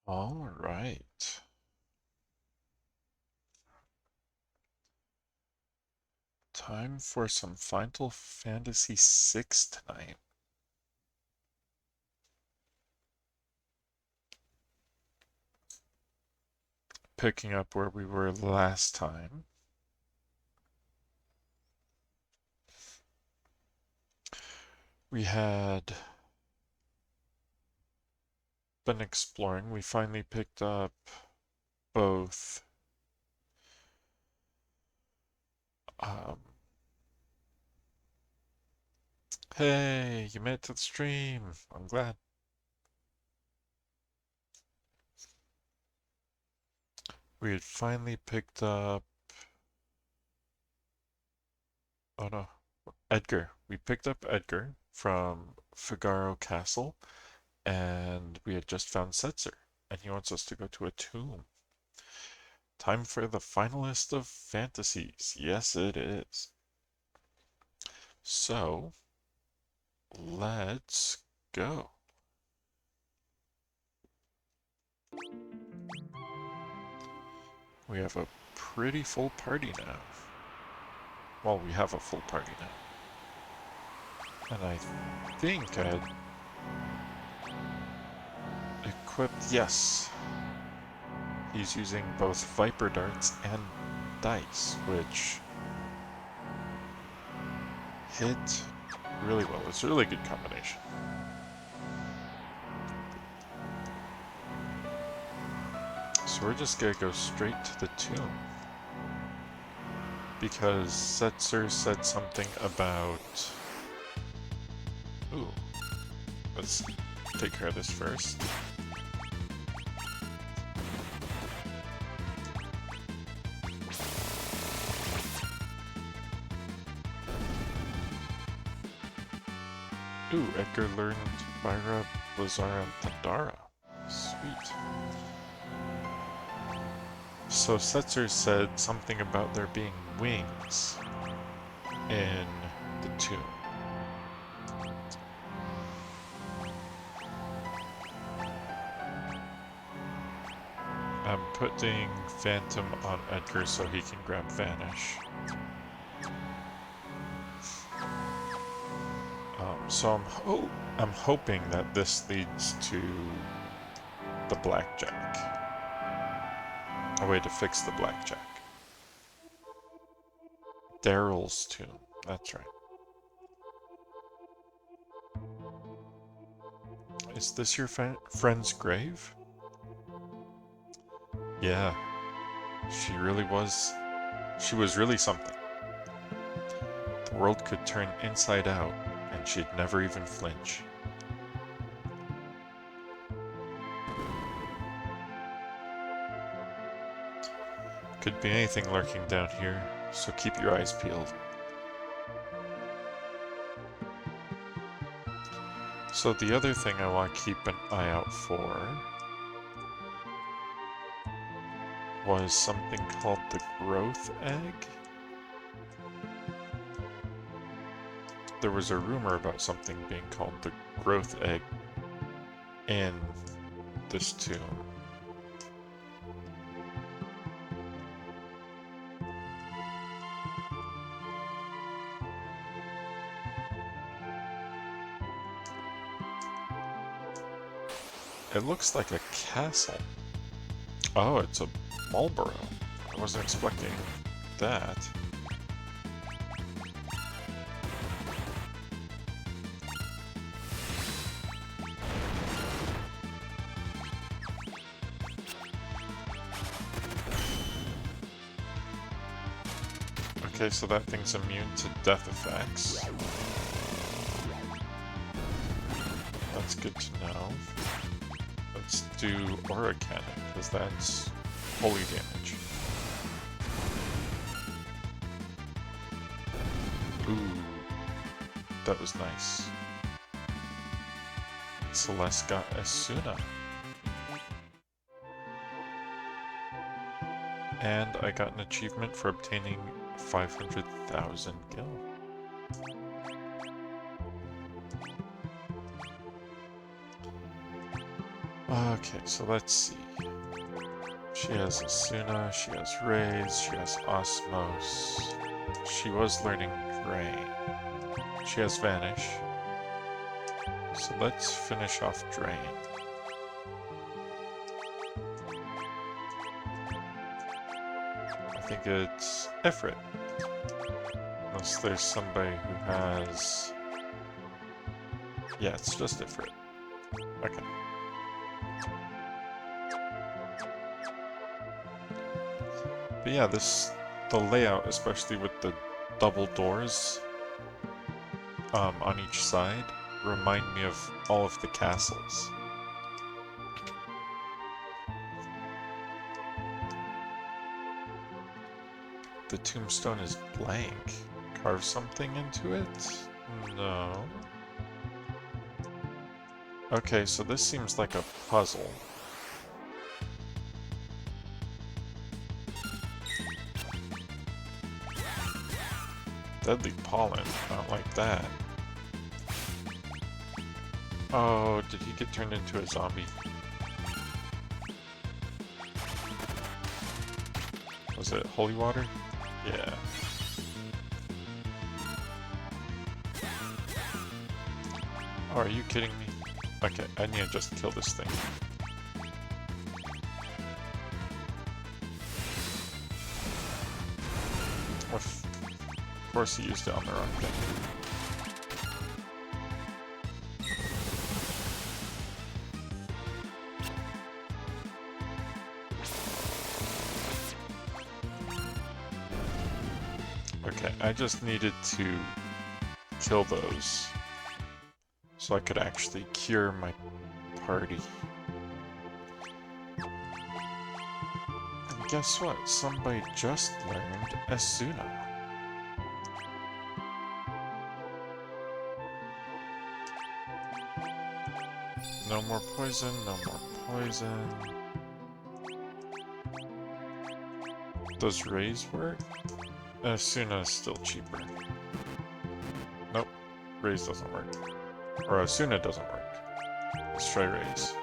All right. Time for some Final Fantasy VI tonight. Picking up where we were last time. We had been exploring. We finally picked up both um, hey, you made it to the stream. I'm glad. We had finally picked up, oh no, Edgar. We picked up Edgar from Figaro Castle, and we had just found Setzer, and he wants us to go to a tomb. Time for the finalist of fantasies. Yes, it is. So, let's go. We have a pretty full party now. Well, we have a full party now. And I think I had equipped, yes. He's using both Viper darts and dice, which hit really well. It's a really good combination. So we're just gonna go straight to the tomb. Because Setzer said something about... Ooh. Let's take care of this first. Ooh, Edgar learned Byra, Blazara, and Pandara. Sweet. So Setzer said something about there being wings in the tomb. I'm putting Phantom on Edgar so he can grab Vanish. So I'm hoping that this leads to the Blackjack. A way to fix the Blackjack. Daryl's tomb. That's right. Is this your friend's grave? Yeah. She really was. She was really something. The world could turn inside out, and she'd never even flinch. Could be anything lurking down here, so keep your eyes peeled. So the other thing I want to keep an eye out for was something called the growth egg. There was a rumor about something being called the growth egg in this tomb. It looks like a castle. Oh, it's a Marlborough. I wasn't expecting that. Okay, so that thing's immune to death effects. That's good to know. Let's do Aura Cannon, because that's holy damage. Ooh, that was nice. Celeste got Asuna. And I got an achievement for obtaining 500,000 gil. Okay, so let's see. She has Asuna, she has Raise, she has Osmos. She was learning Drain. She has Vanish. So let's finish off Drain. I think it's Ifrit. Unless there's somebody who has... Yeah, it's just Ifrit. Okay. But yeah, the layout, especially with the double doors on each side, remind me of all of the castles. The tombstone is blank. Carve something into it? No. Okay, so this seems like a puzzle. Deadly pollen, not like that. Oh, did he get turned into a zombie? Was it holy water? Yeah. Oh, are you kidding me? Okay, I need to just kill this thing. Of course he used it on the wrong thing. Okay, I just needed to kill those so I could actually cure my party. And guess what? Somebody just learned Asuna. No more poison, no more poison. Does Raise work? Asuna is still cheaper. Nope, Raise doesn't work. Or Asuna doesn't work. Let's try Raise.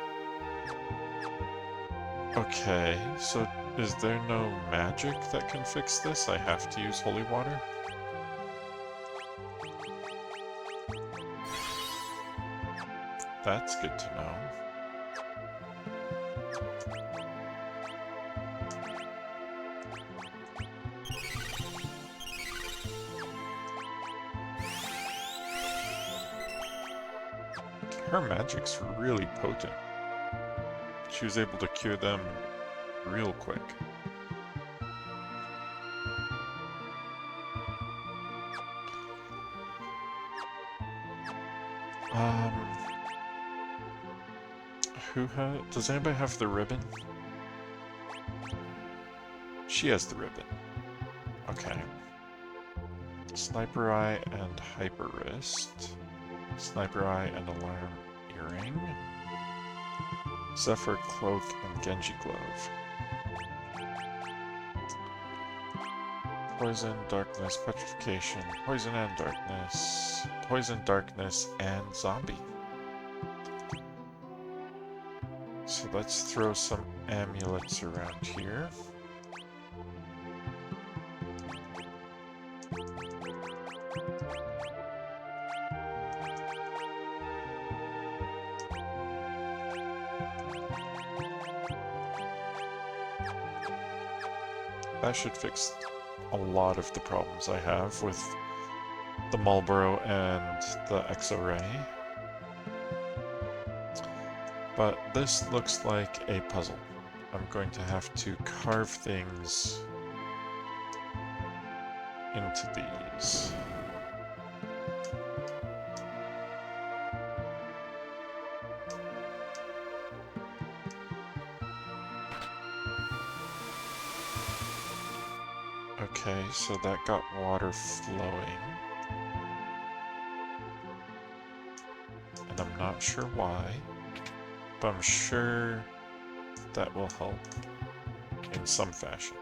Okay, so is there no magic that can fix this? I have to use holy water? That's good to know. Her magic's really potent. She was able to cure them real quick. Does anybody have the ribbon? She has the ribbon. Okay. Sniper Eye and Hyper Wrist. Sniper Eye and Alarm Earring. Zephyr Cloak and Genji Glove. Poison, Darkness, Petrification, Poison and Darkness. Poison, Darkness, and Zombie. So let's throw some amulets around here. That should fix a lot of the problems I have with the Marlboro and the Exo-Ray. But this looks like a puzzle. I'm going to have to carve things into these. Okay, so that got water flowing. And I'm not sure why, but I'm sure that will help in some fashion.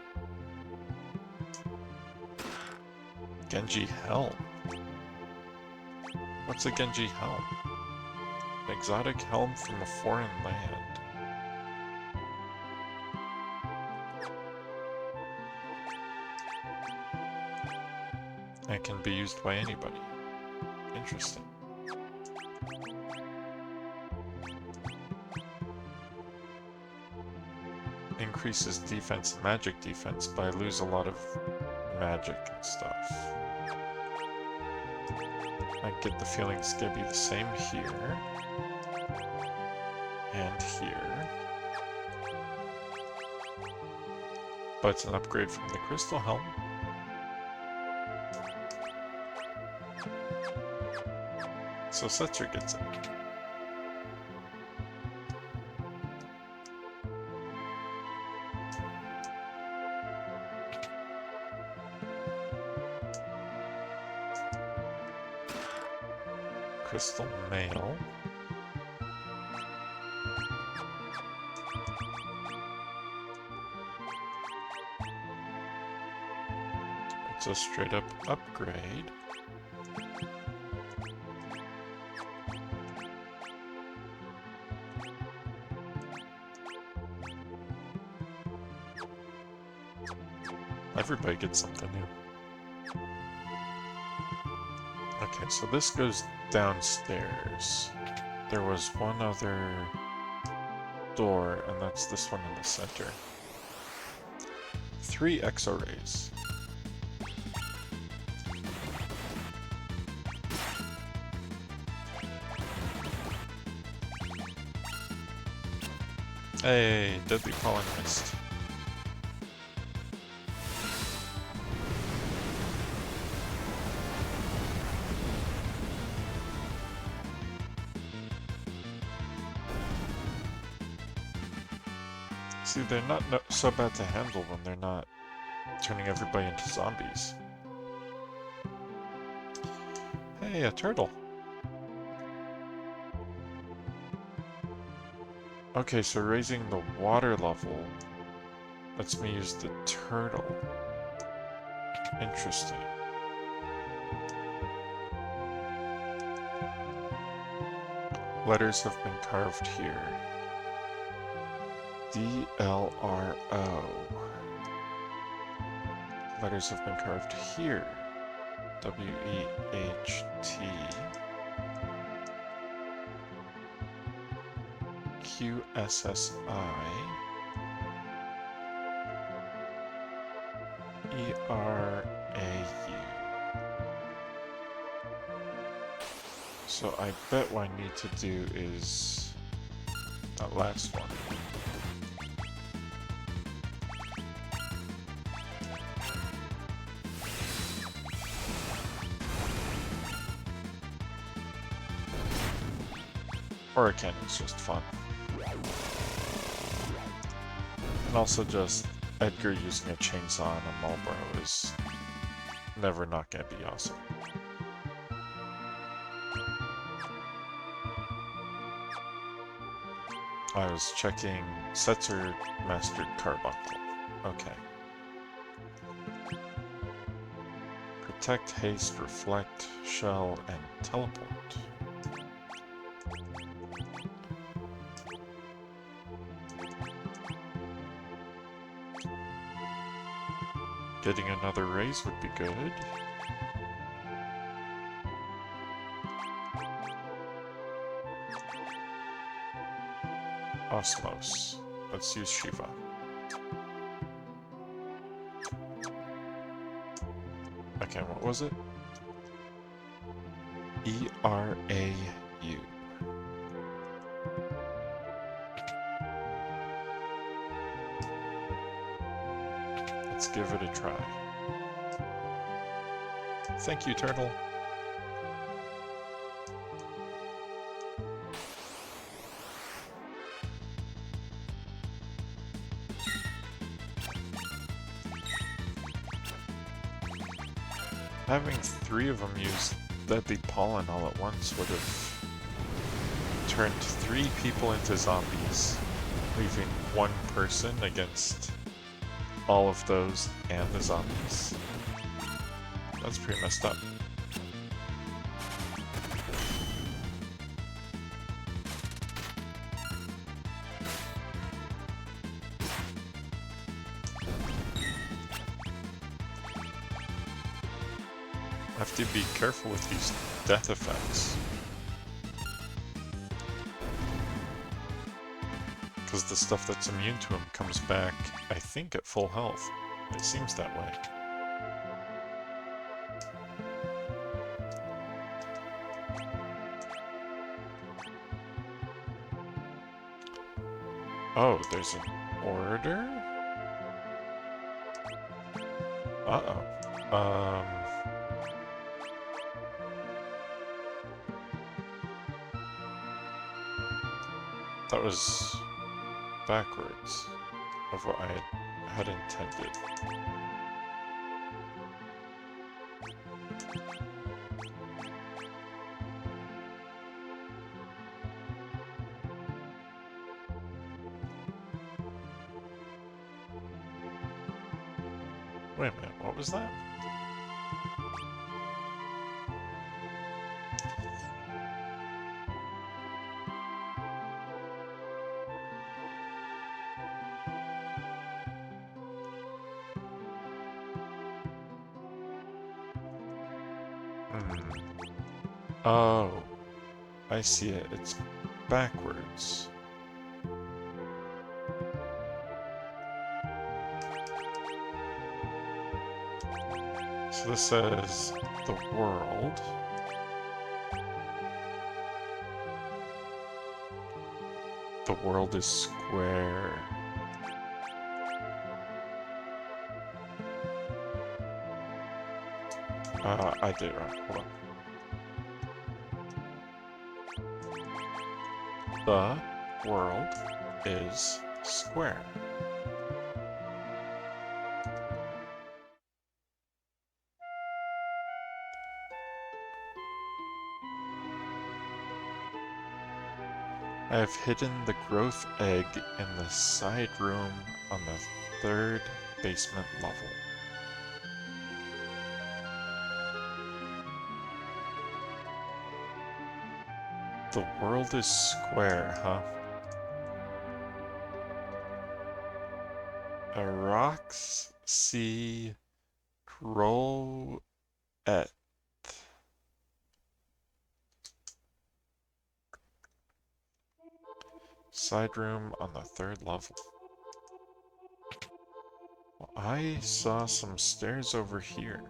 Genji Helm. What's a Genji Helm? An exotic helm from a foreign land. It can be used by anybody. Interesting. Increases defense and magic defense, but I lose a lot of magic and stuff. I get the feeling it's gonna be the same here. And here. But it's an upgrade from the Crystal Helm. So Setzer gets it. Crystal Mail. It's a straight up upgrade. Everybody gets something new. Okay, so this goes downstairs. There was one other door, and that's this one in the center. 3 X-rays. Hey, deadly pollen mist. See, they're not so bad to handle when they're not turning everybody into zombies. Hey, a turtle. Okay, so raising the water level lets me use the turtle. Interesting. Letters have been carved here. D-L-R-O. Letters have been carved here. W-E-H-T. Q-S-S-I. E-R-A-U. So I bet what I need to do is that last one. Hurricane is just fun. And also just Edgar using a chainsaw and a Marlboro is never not gonna be awesome. I was checking Setzer Mastered Carbuncle. Okay. Protect, Haste, Reflect, Shell, and Teleport. Getting another raise would be good. Osmos. Let's use Shiva. Okay, what was it? E-R-A-U. Let's give it a try. Thank you, turtle. Having 3 of them use deadly pollen all at once would have turned 3 people into zombies, leaving 1 person against all of those and the zombies. That's pretty messed up. have to be careful with these death effects. Because the stuff that's immune to him comes back, I think, at full health. It seems that way. Oh, there's an order? Uh-oh. That was backwards of what I had intended. Wait a minute, what was that? Oh, I see it. It's backwards. So this says the world. The world is square. I did it wrong. Hold on. The world is square. I have hidden the growth egg in the side room on the 3rd basement level. The world is square, huh? Arax si Croet. Side room on the 3rd level. Well, I saw some stairs over here.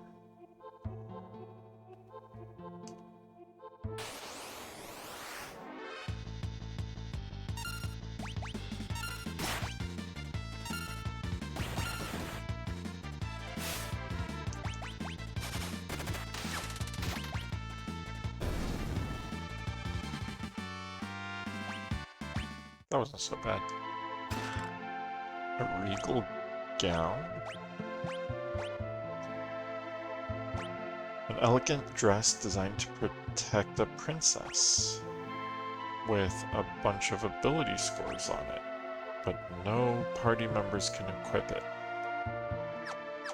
That wasn't so bad. A regal gown? An elegant dress designed to protect a princess, with a bunch of ability scores on it, but no party members can equip it.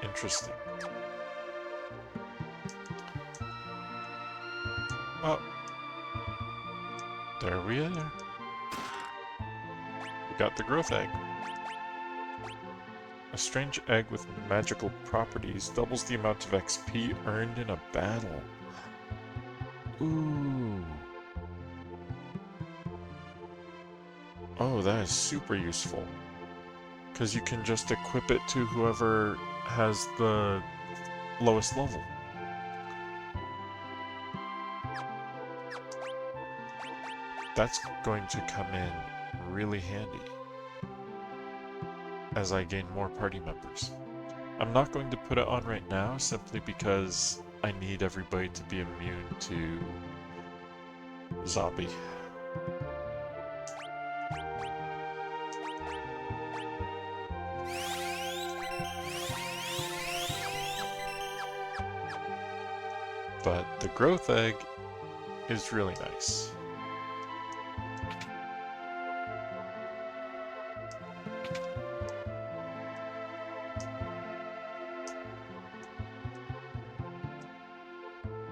Interesting. Oh. There we are. We got the growth egg. A strange egg with magical properties doubles the amount of XP earned in a battle. Ooh. Oh, that is super useful. Because you can just equip it to whoever has the lowest level. That's going to come in really handy as I gain more party members. I'm not going to put it on right now simply because I need everybody to be immune to zombie. But the growth egg is really nice.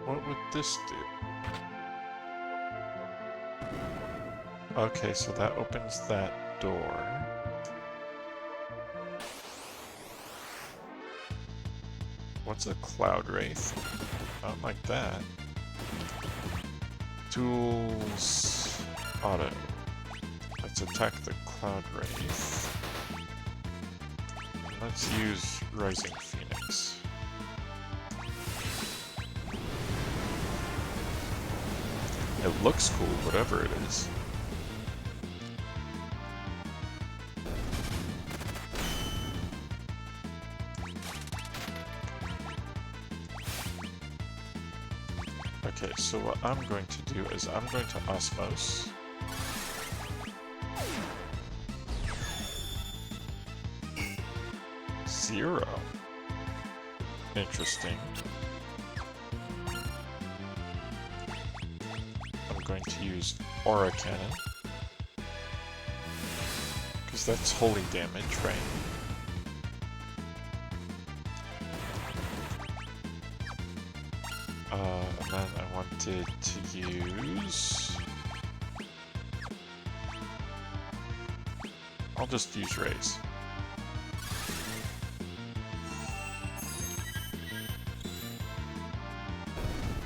What would this do? Okay, so that opens that door. What's a cloud wraith? Not like that. Tools, auto. Let's attack the Cloud Wraith. Let's use Rising Phoenix. It looks cool, whatever it is. Okay, so what I'm going to do is I'm going to Osmose. Zero. Interesting. I'm going to use Aura Cannon. Because that's holy damage, right? And then I wanted to use... I'll just use Raise.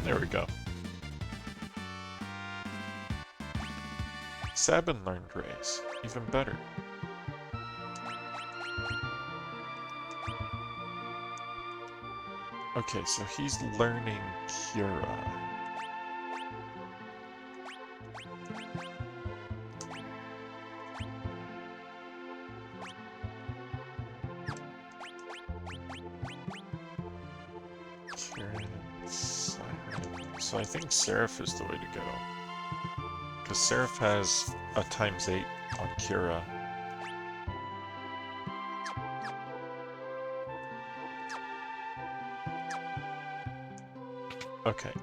There we go. Sabin learned Raise. Even better. Okay, so he's learning Cura. So I think Seraph is the way to go. Because Seraph has a ×8 on Cura. Okay,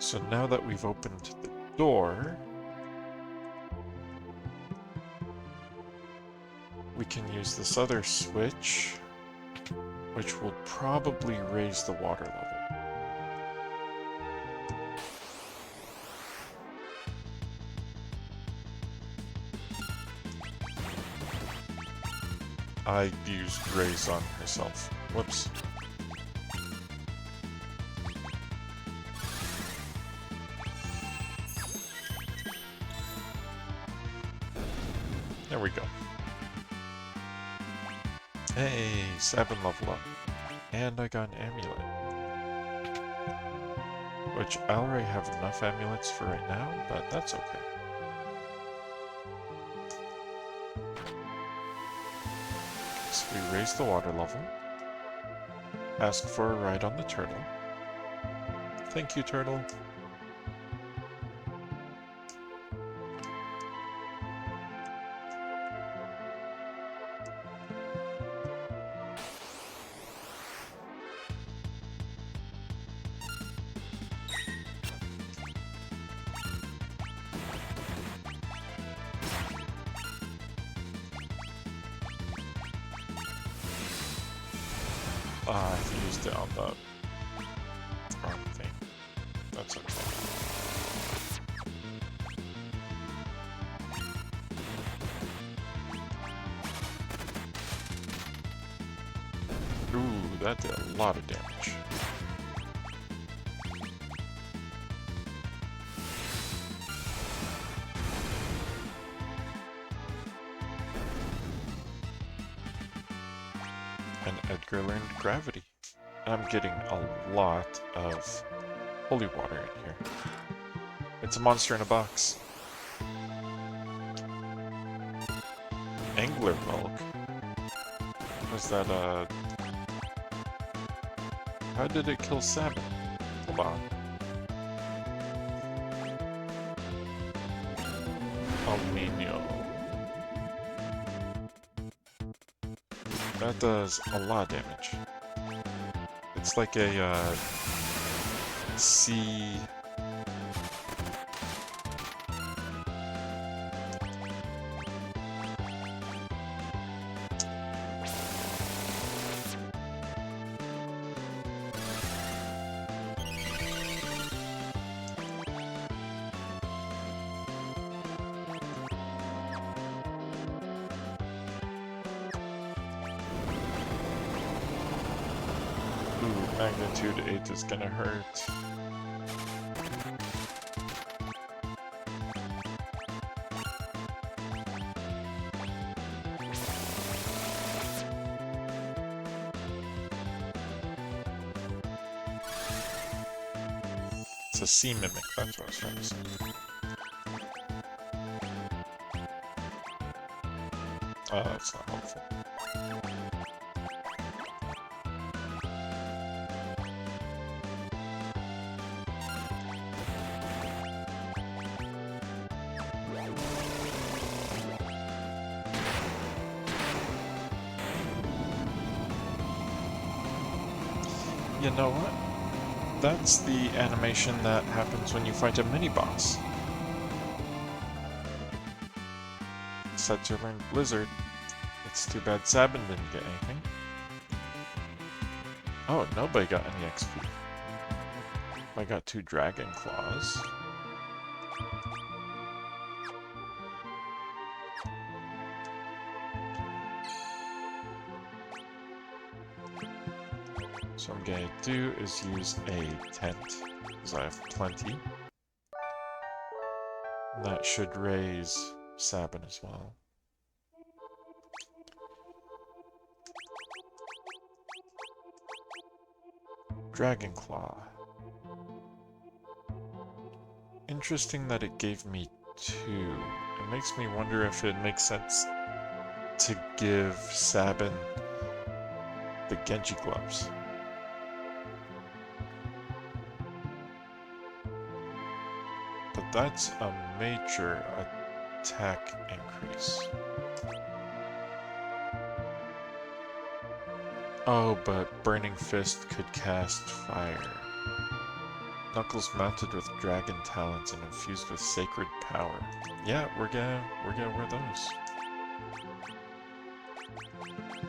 so now that we've opened the door, we can use this other switch, which will probably raise the water level. I used Raise on herself. Whoops. There we go. Hey, 7 level up. And I got an amulet. Which I already have enough amulets for right now, but that's okay. So we raise the water level. Ask for a ride on the turtle. Thank you, turtle. I used it on the wrong thing. That's okay. Ooh, that did a lot of damage. And Edgar learned gravity. And I'm getting a lot of holy water in here. It's a monster in a box. Angler milk? Was that how did it kill salmon? Hold on. Aluminium. That does a lot of damage. It's like a sea... Ooh, magnitude 8 is gonna hurt. It's a sea mimic, that's what I was trying to say. Oh, that's not helpful. You know what? That's the animation that happens when you fight a mini-boss. Setzer learned Blizzard. It's too bad Sabin didn't get anything. Oh, nobody got any XP. I got 2 Dragon Claws. So what I'm gonna do is use a tent, because I have plenty. And that should raise Sabin as well. Dragon Claw. Interesting that it gave me 2. It makes me wonder if it makes sense to give Sabin the Genji gloves. But that's a major attack increase. Oh, but Burning Fist could cast fire. Knuckles mounted with dragon talons and infused with sacred power. Yeah, we're gonna wear those.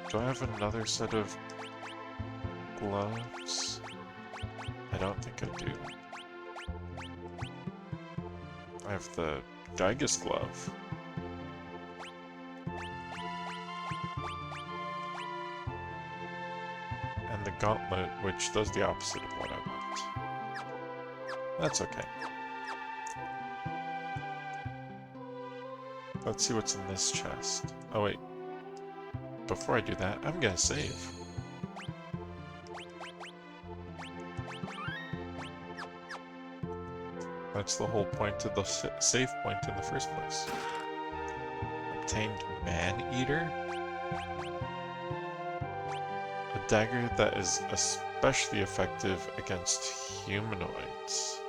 Do I have another set of gloves? I don't think I do. I have the Gigas glove. And the gauntlet, which does the opposite of what I want. That's okay. Let's see what's in this chest. Oh wait. Before I do that, I'm gonna save. That's the whole point of the save point in the first place. Obtained Man-Eater? A dagger that is especially effective against humanoids.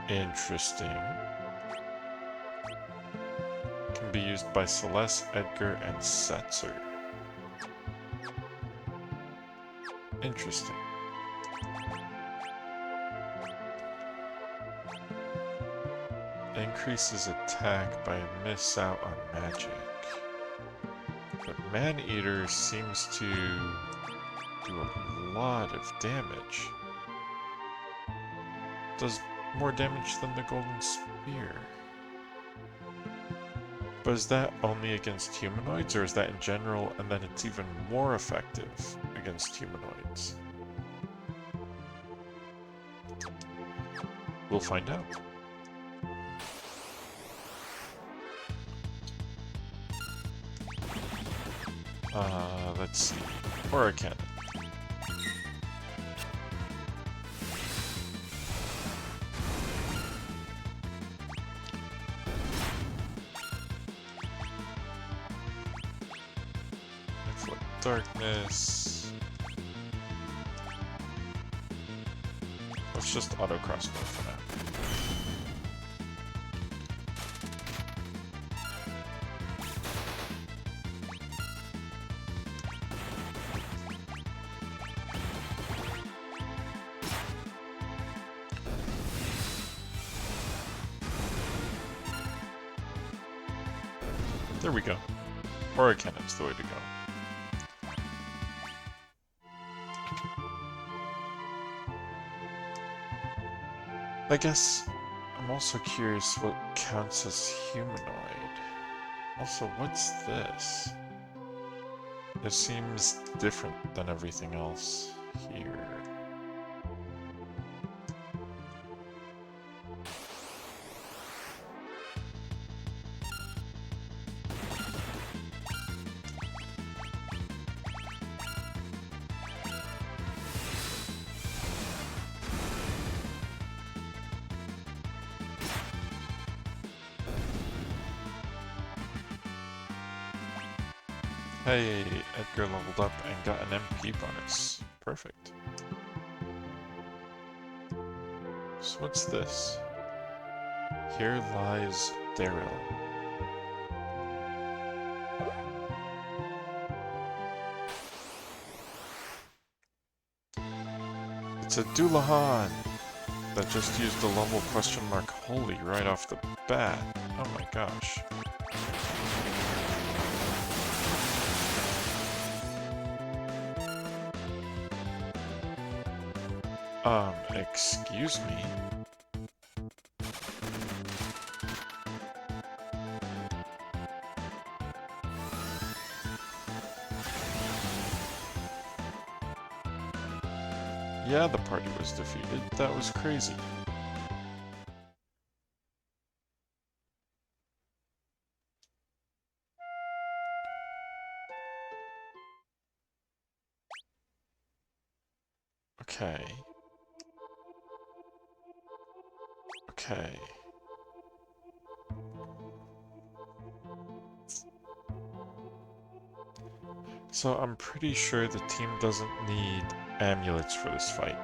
Interesting. Can be used by Celeste, Edgar, and Setzer. Interesting. Increases attack by a miss out on magic. But Man-Eater seems to do a lot of damage. Does more damage than the Golden Spear. But is that only against humanoids, or is that in general, and then it's even more effective against humanoids? We'll find out. Let's see. Aura Cannon. Inflict Darkness. Let's just auto crossbow for now. There we go. Aura Cannon's the way to go. I guess I'm also curious what counts as humanoid. Also, what's this? It seems different than everything else here. Hey, Edgar leveled up and got an MP bonus. Perfect. So what's this? Here lies Daryl. It's a Doulahan that just used the level question mark holy right off the bat. Oh my gosh. Excuse me? Yeah, the party was defeated. That was crazy. Okay. Okay. So I'm pretty sure the team doesn't need amulets for this fight.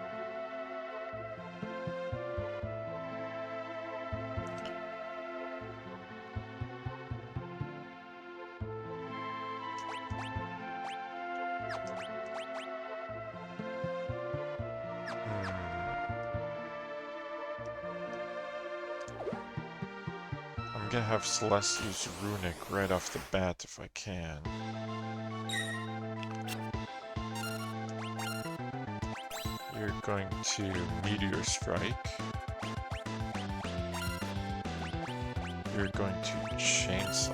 I'm gonna have Celeste use Runic right off the bat if I can. You're going to Meteor Strike. You're going to Chainsaw.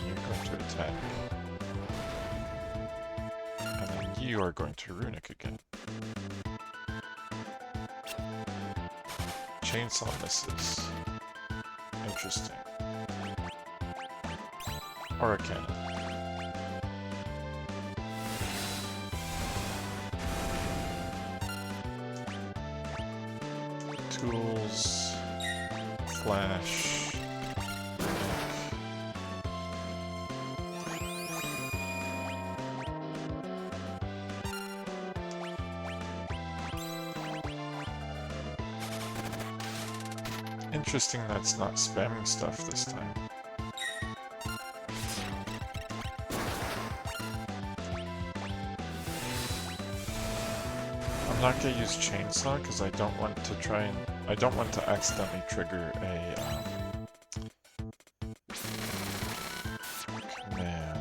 You're going to attack. And then you are going to Runic again. Chainsaw misses. Interesting. Aura Cannon. Tools. Flash. Interesting that's not spamming stuff this time. I'm not gonna use Chainsaw because I don't want to accidentally trigger a command.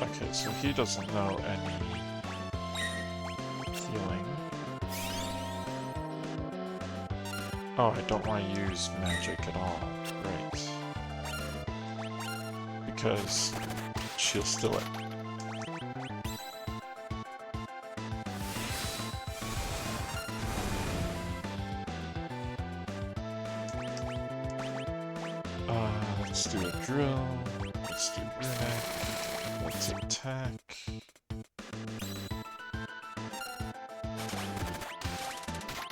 Okay, so he doesn't know any healing. Oh, I don't want to use magic at all. Right. Because she'll steal it. Let's do a drill. Let's do Runic. Let's attack.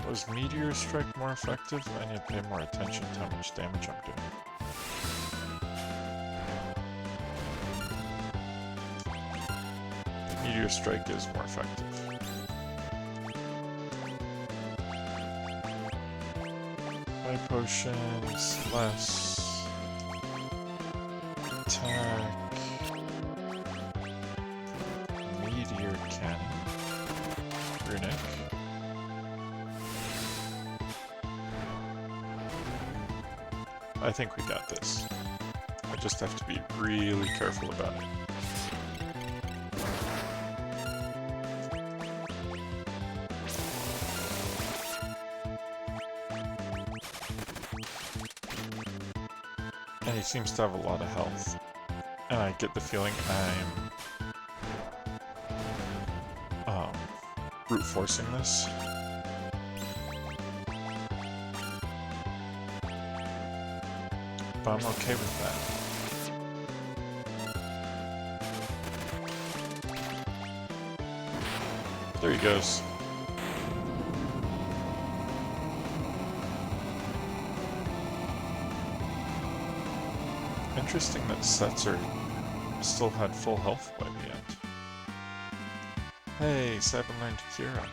Was Meteor Strike more effective? I need to pay more attention to how much damage I'm doing. Meteor Strike is more effective. High potions, less. Attack. Meteor Cannon. Runic. I think we got this. I just have to be really careful about it. And he seems to have a lot of health. And I get the feeling I'm brute forcing this. But I'm okay with that. There he goes. Interesting that Setzer still had full health by the end. Hey, 7-9 to Kira.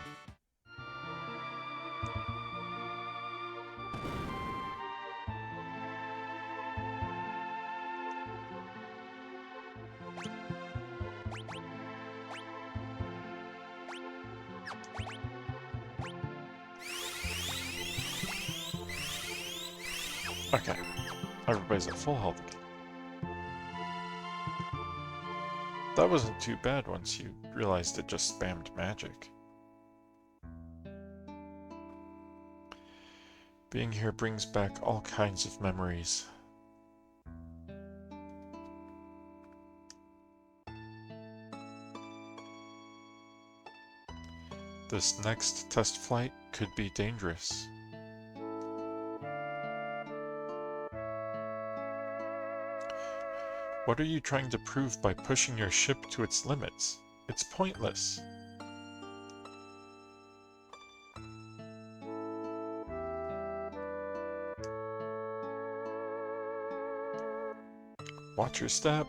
Okay, everybody's at full health again. That wasn't too bad once you realized it just spammed magic. Being here brings back all kinds of memories. This next test flight could be dangerous. What are you trying to prove by pushing your ship to its limits? It's pointless. Watch your step.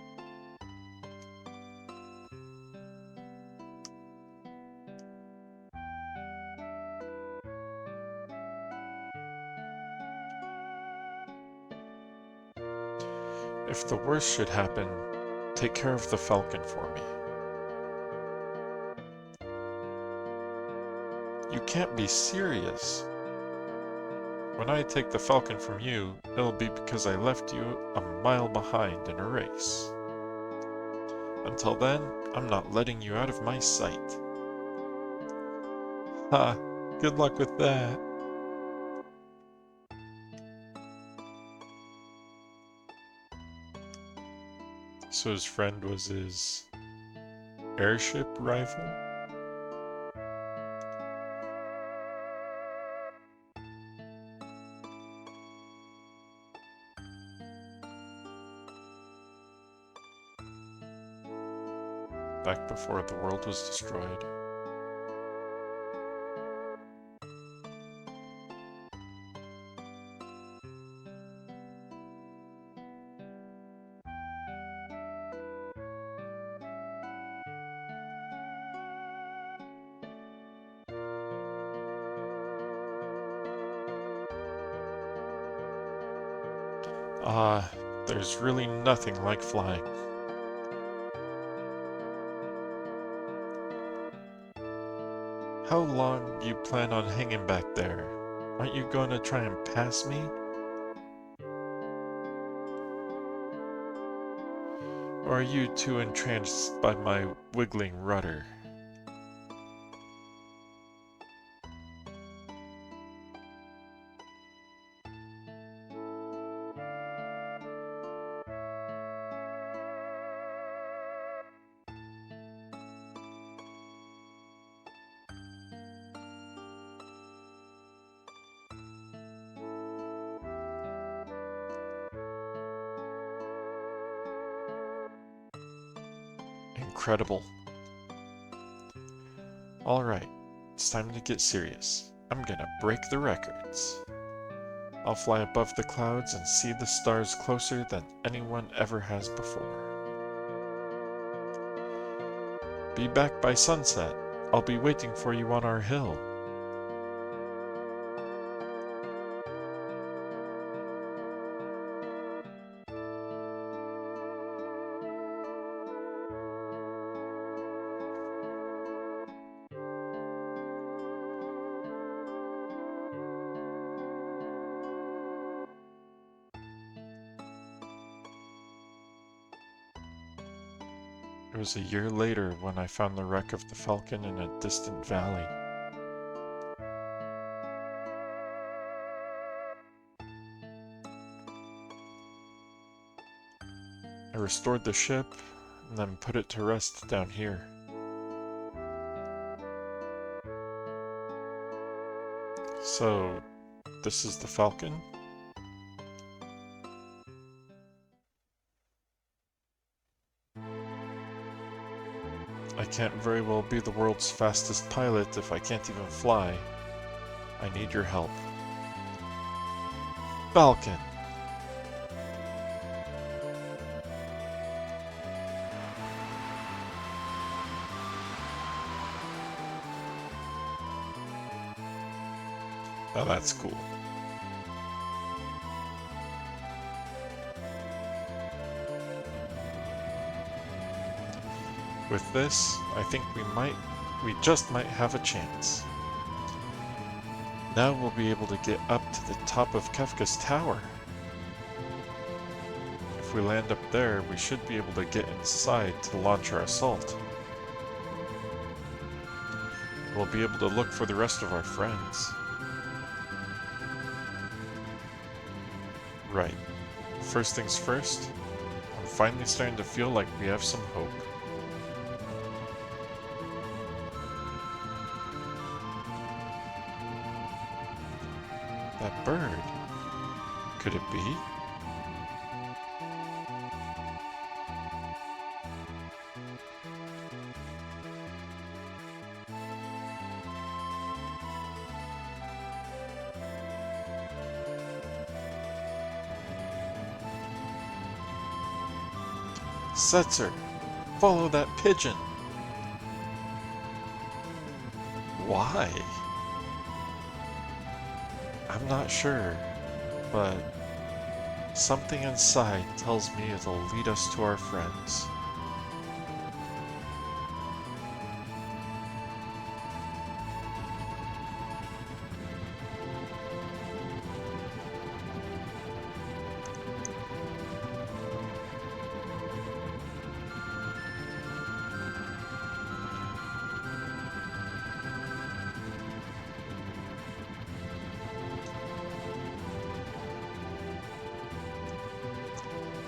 If the worst should happen, take care of the Falcon for me. You can't be serious. When I take the Falcon from you, it'll be because I left you a mile behind in a race. Until then, I'm not letting you out of my sight. Ha! Good luck with that. So his friend was his airship rival? Back before the world was destroyed. There's really nothing like flying. How long do you plan on hanging back there? Aren't you going to try and pass me? Or are you too entranced by my wiggling rudder? Incredible. Alright, it's time to get serious. I'm gonna break the records. I'll fly above the clouds and see the stars closer than anyone ever has before. Be back by sunset. I'll be waiting for you on our hill. It was a year later when I found the wreck of the Falcon in a distant valley. I restored the ship and then put it to rest down here. So, this is the Falcon? I can't very well be the world's fastest pilot if I can't even fly. I need your help. Falcon! Oh, that's cool. With this, I think we just might have a chance. Now we'll be able to get up to the top of Kefka's tower. If we land up there, we should be able to get inside to launch our assault. We'll be able to look for the rest of our friends. Right. First things first, I'm finally starting to feel like we have some hope. That bird. Could it be? Setzer, follow that pigeon. Why? I'm not sure, but something inside tells me it'll lead us to our friends.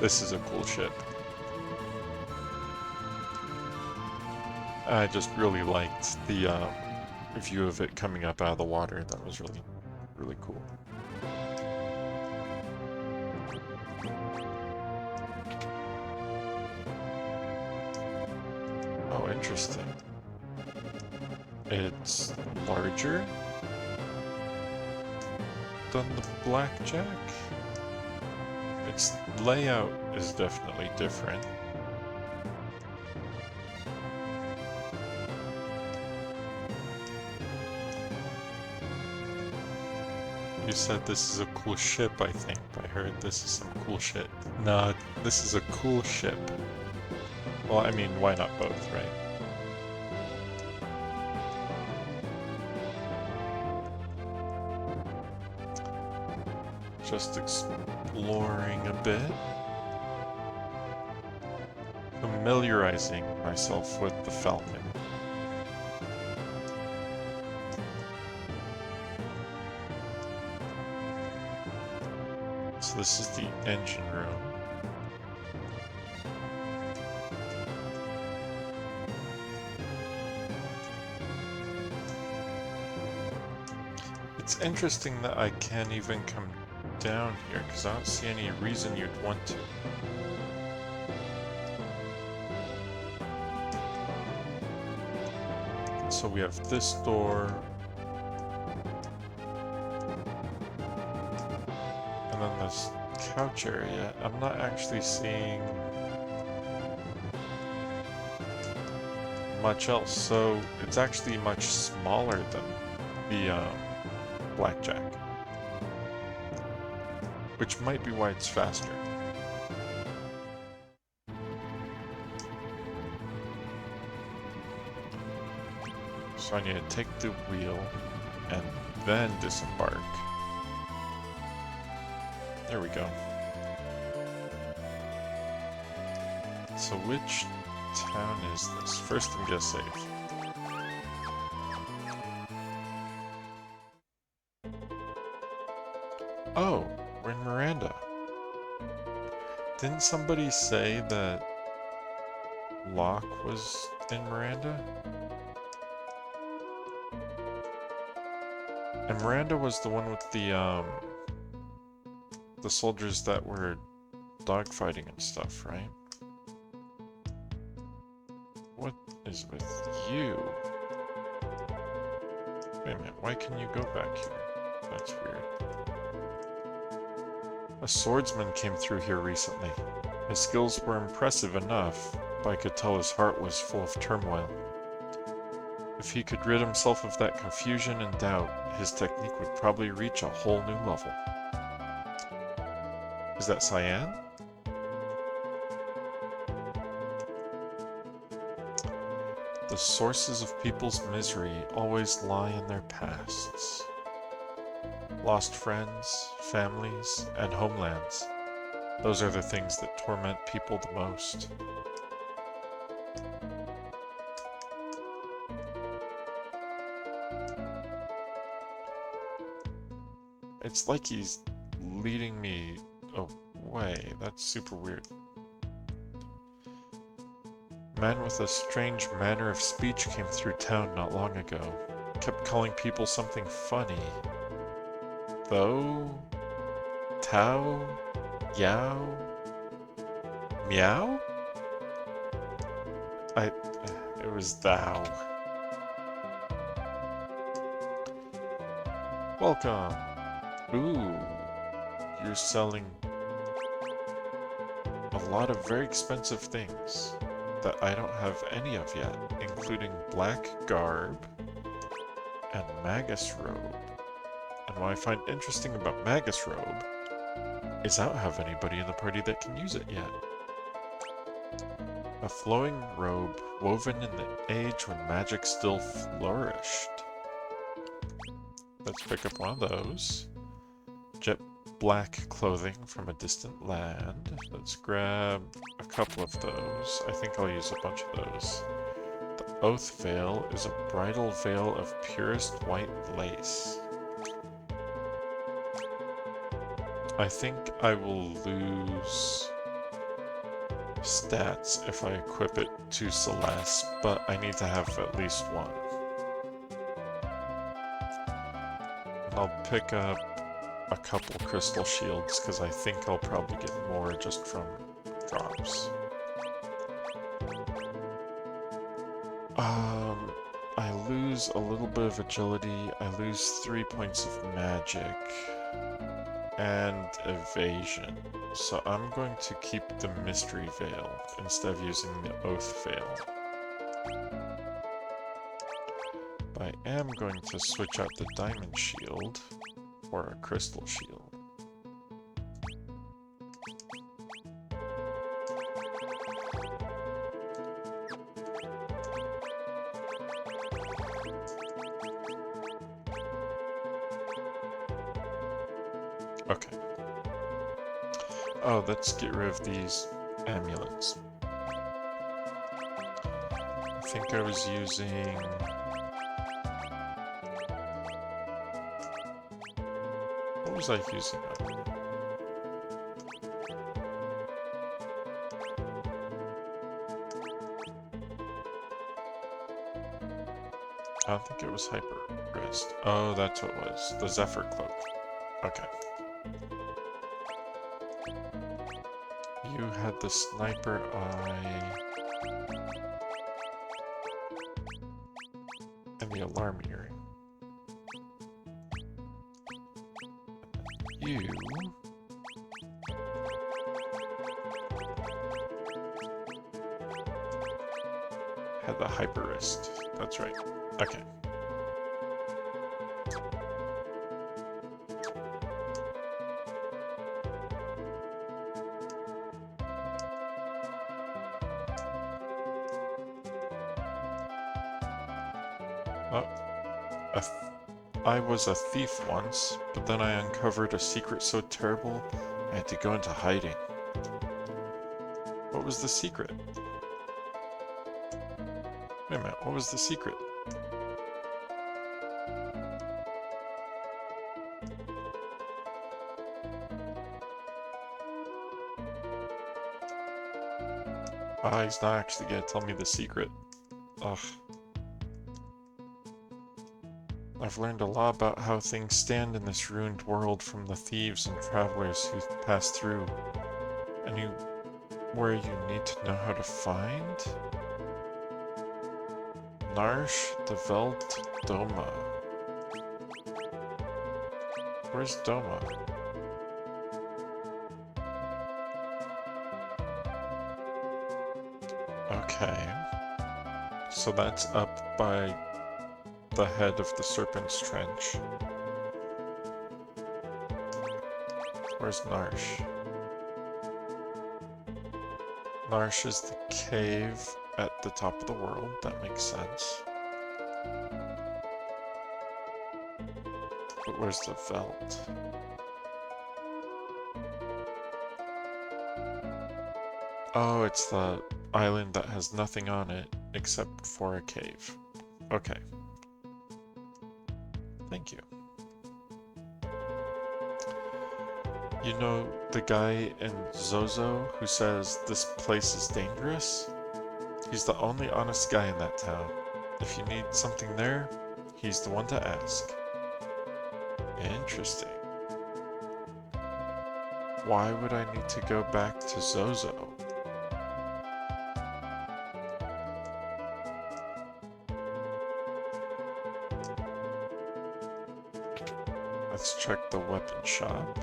This is a cool ship. I just really liked the view of it coming up out of the water. That was really, really cool. Oh, interesting. It's larger than the Blackjack. Its layout is definitely different. You said this is a cool ship, I think. I heard this is some cool shit. No, this is a cool ship. Well, I mean, why not both, right? Just exploring a bit. Familiarizing myself with the Falcon. So this is the engine room. It's interesting that I can't even come down here, because I don't see any reason you'd want to. So we have this door, and then this couch area. I'm not actually seeing much else, so it's actually much smaller than the Blackjack. Which might be why it's faster. So I need to take the wheel and then disembark. There we go. So which town is this? First I'm gonna save. Oh, we're in Miranda. Didn't somebody say that Locke was in Miranda? And Miranda was the one with the soldiers that were dogfighting and stuff, right? What is with you? Wait a minute, why can you go back here? That's weird. A swordsman came through here recently. His skills were impressive enough, but I could tell his heart was full of turmoil. If he could rid himself of that confusion and doubt, his technique would probably reach a whole new level. Is that Cyan? The sources of people's misery always lie in their pasts. Lost friends, families, and homelands. Those are the things that torment people the most. It's like he's leading me away. That's super weird. A man with a strange manner of speech came through town not long ago. Kept calling people something funny. Though? Tao? Yao? Meow? It was thou. Welcome. Ooh, you're selling a lot of very expensive things that I don't have any of yet, including black garb and Magus robe. And what I find interesting about Magus robe is I don't have anybody in the party that can use it yet. A flowing robe woven in the age when magic still flourished. Let's pick up one of those. Jet black clothing from a distant land. Let's grab a couple of those. I think I'll use a bunch of those. The Oath Veil is a bridal veil of purest white lace. I think I will lose stats if I equip it to Celeste, but I need to have at least one. I'll pick up a couple crystal shields because I think I'll probably get more just from drops. I lose a little bit of agility, I lose 3 points of magic, and evasion. So I'm going to keep the Mystery Veil instead of using the Oath Veil. But I am going to switch out the Diamond Shield for a Crystal Shield. Okay. Oh, let's get rid of these amulets. I think I was using... What was I using on? I don't think it was Hyper Wrist. Oh, that's what it was. The Zephyr Cloak. Okay. You had the Sniper Eye and the Alarm Earring. You had the Hyper Wrist. That's right. Okay. Oh, I was a thief once, but then I uncovered a secret so terrible I had to go into hiding. What was the secret? Wait a minute, what was the secret? Ah, he's not actually gonna tell me the secret. Ugh. I've learned a lot about how things stand in this ruined world from the thieves and travelers who've passed through. Anywhere you need to know how to find? Narsh the Veld Doma. Where's Doma? Okay. So that's up by the head of the Serpent's Trench. Where's Narsh? Narsh is the cave at the top of the world. That makes sense. But where's the Veld? Oh, it's the island that has nothing on it except for a cave. Okay. Thank you. You know the guy in Zozo who says this place is dangerous? He's the only honest guy in that town. If you need something there, he's the one to ask. Interesting. Why would I need to go back to Zozo? Let's check the weapon shop.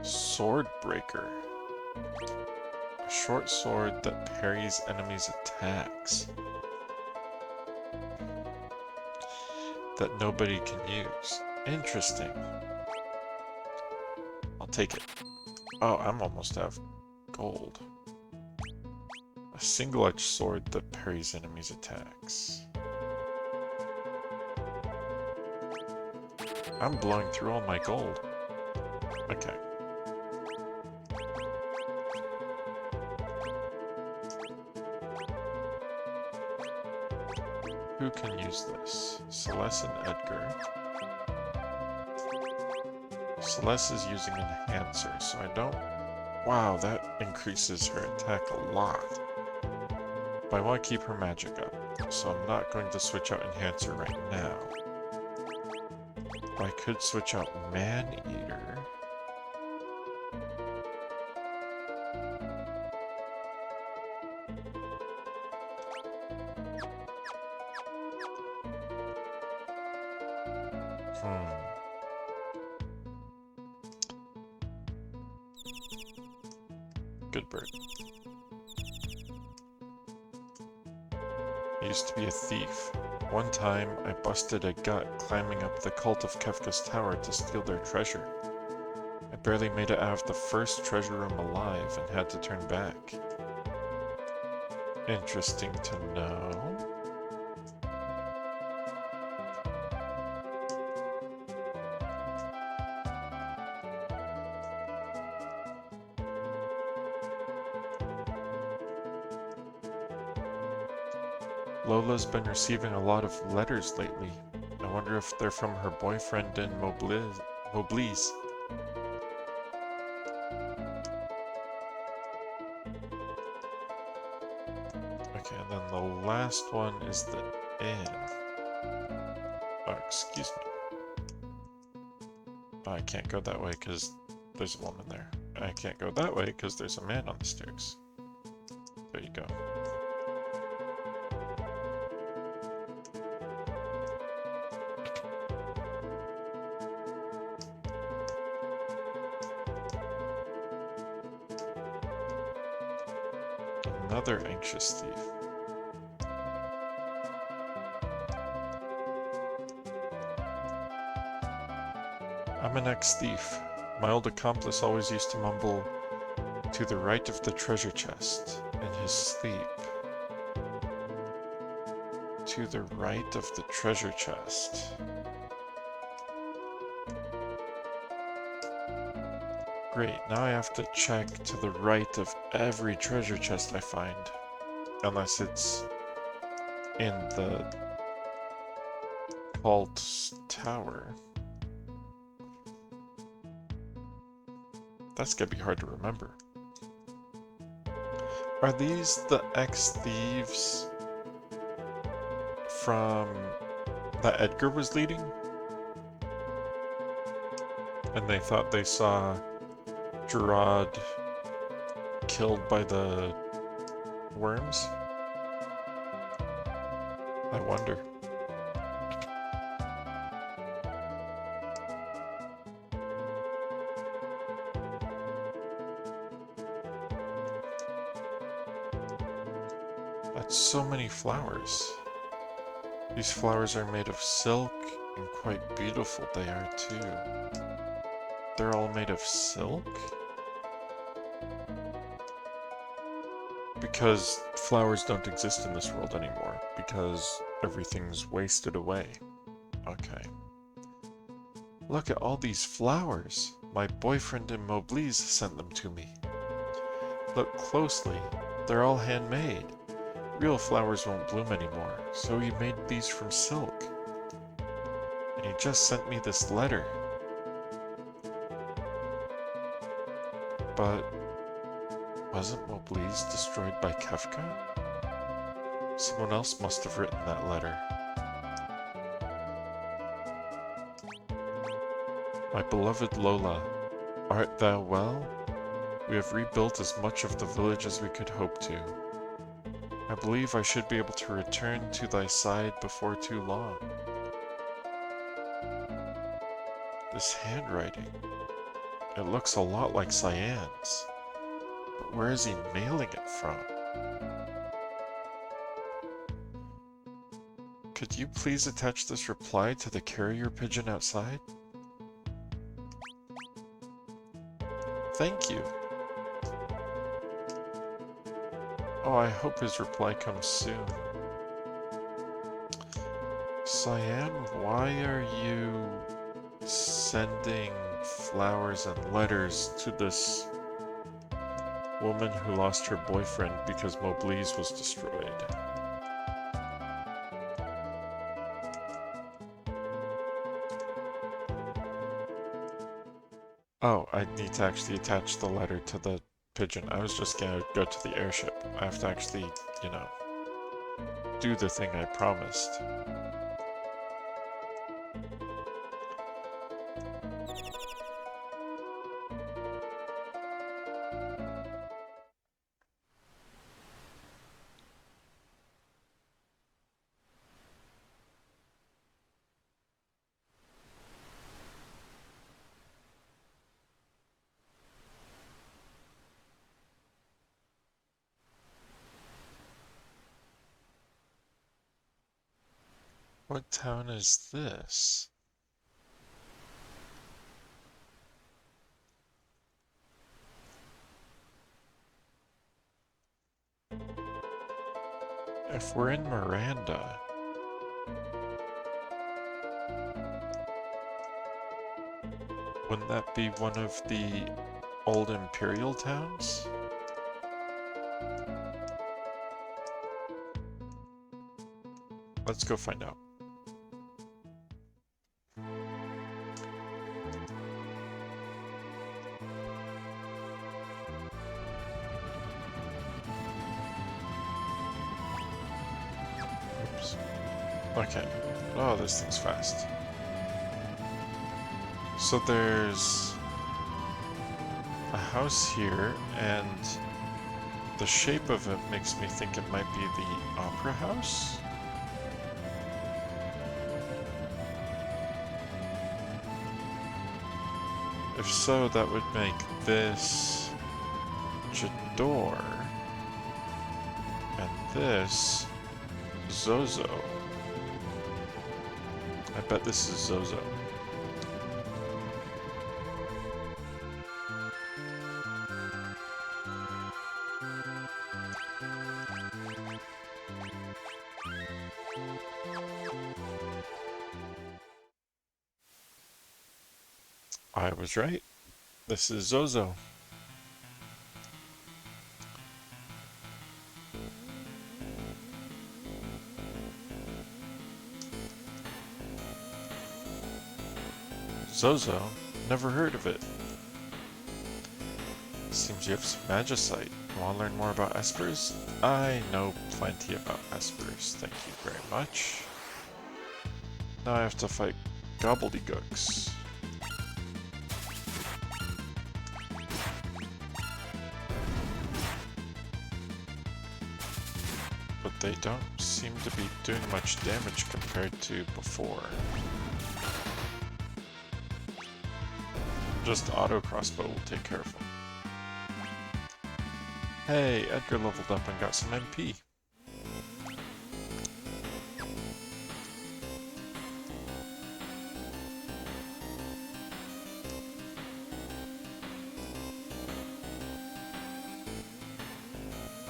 Sword Breaker. A short sword that parries enemies' attacks. That nobody can use. Interesting. I'll take it. Oh, I'm almost out of gold. A single-edged sword that parries enemies' attacks. I'm blowing through all my gold. Okay. Who can use this? Celeste and Edgar. Celeste is using Enhancer, so I don't... Wow, that increases her attack a lot. But I want to keep her magic up, so I'm not going to switch out Enhancer right now. But I could switch out Man-Eater. Good bird. I used to be a thief. One time, I busted a gut climbing up the cult of Kefka's tower to steal their treasure. I barely made it out of the first treasure room alive and had to turn back. Interesting to know. Lola's been receiving a lot of letters lately. I wonder if they're from her boyfriend in Mobliz. Okay, and then the last one is the inn. Oh, excuse me. Oh, I can't go that way because there's a woman there. I can't go that way because there's a man on the stairs. There you go. Another anxious thief. I'm an ex-thief. My old accomplice always used to mumble, "To the right of the treasure chest," in his sleep. To the right of the treasure chest. Great, now I have to check to the right of every treasure chest I find. Unless it's in the vault tower. That's gonna be hard to remember. Are these the ex-thieves from that Edgar was leading? And they thought they saw Gerard killed by the worms? I wonder. That's so many flowers. These flowers are made of silk, and quite beautiful they are too. They're all made of silk? Because flowers don't exist in this world anymore, because everything's wasted away. Okay. Look at all these flowers. My boyfriend in Moblise sent them to me. Look closely. They're all handmade. Real flowers won't bloom anymore, so he made these from silk. And he just sent me this letter. But wasn't Moblise destroyed by Kefka? Someone else must have written that letter. My beloved Lola, art thou well? We have rebuilt as much of the village as we could hope to. I believe I should be able to return to thy side before too long. This handwriting, it looks a lot like Cyan's. But where is he mailing it from? Could you please attach this reply to the carrier pigeon outside? Thank you. Oh, I hope his reply comes soon. Cyan, why are you sending flowers and letters to this woman who lost her boyfriend because Moblise was destroyed? Oh, I need to actually attach the letter to the pigeon. I was just gonna go to the airship. I have to actually, you know, do the thing I promised. What town is this? If we're in Miranda, wouldn't that be one of the old Imperial towns? Let's go find out. Oops. Okay. Oh, this thing's fast. So there's a house here, and the shape of it makes me think it might be the Opera House? If so, that would make this Jador, and this Zozo. I bet this is Zozo. I was right. This is Zozo. Zozo? Never heard of it. Seems you have some magicite. Want to learn more about espers? I know plenty about espers, thank you very much. Now I have to fight gobbledygooks. But they don't seem to be doing much damage compared to before. Just auto crossbow will take care of them. Hey, Edgar leveled up and got some MP.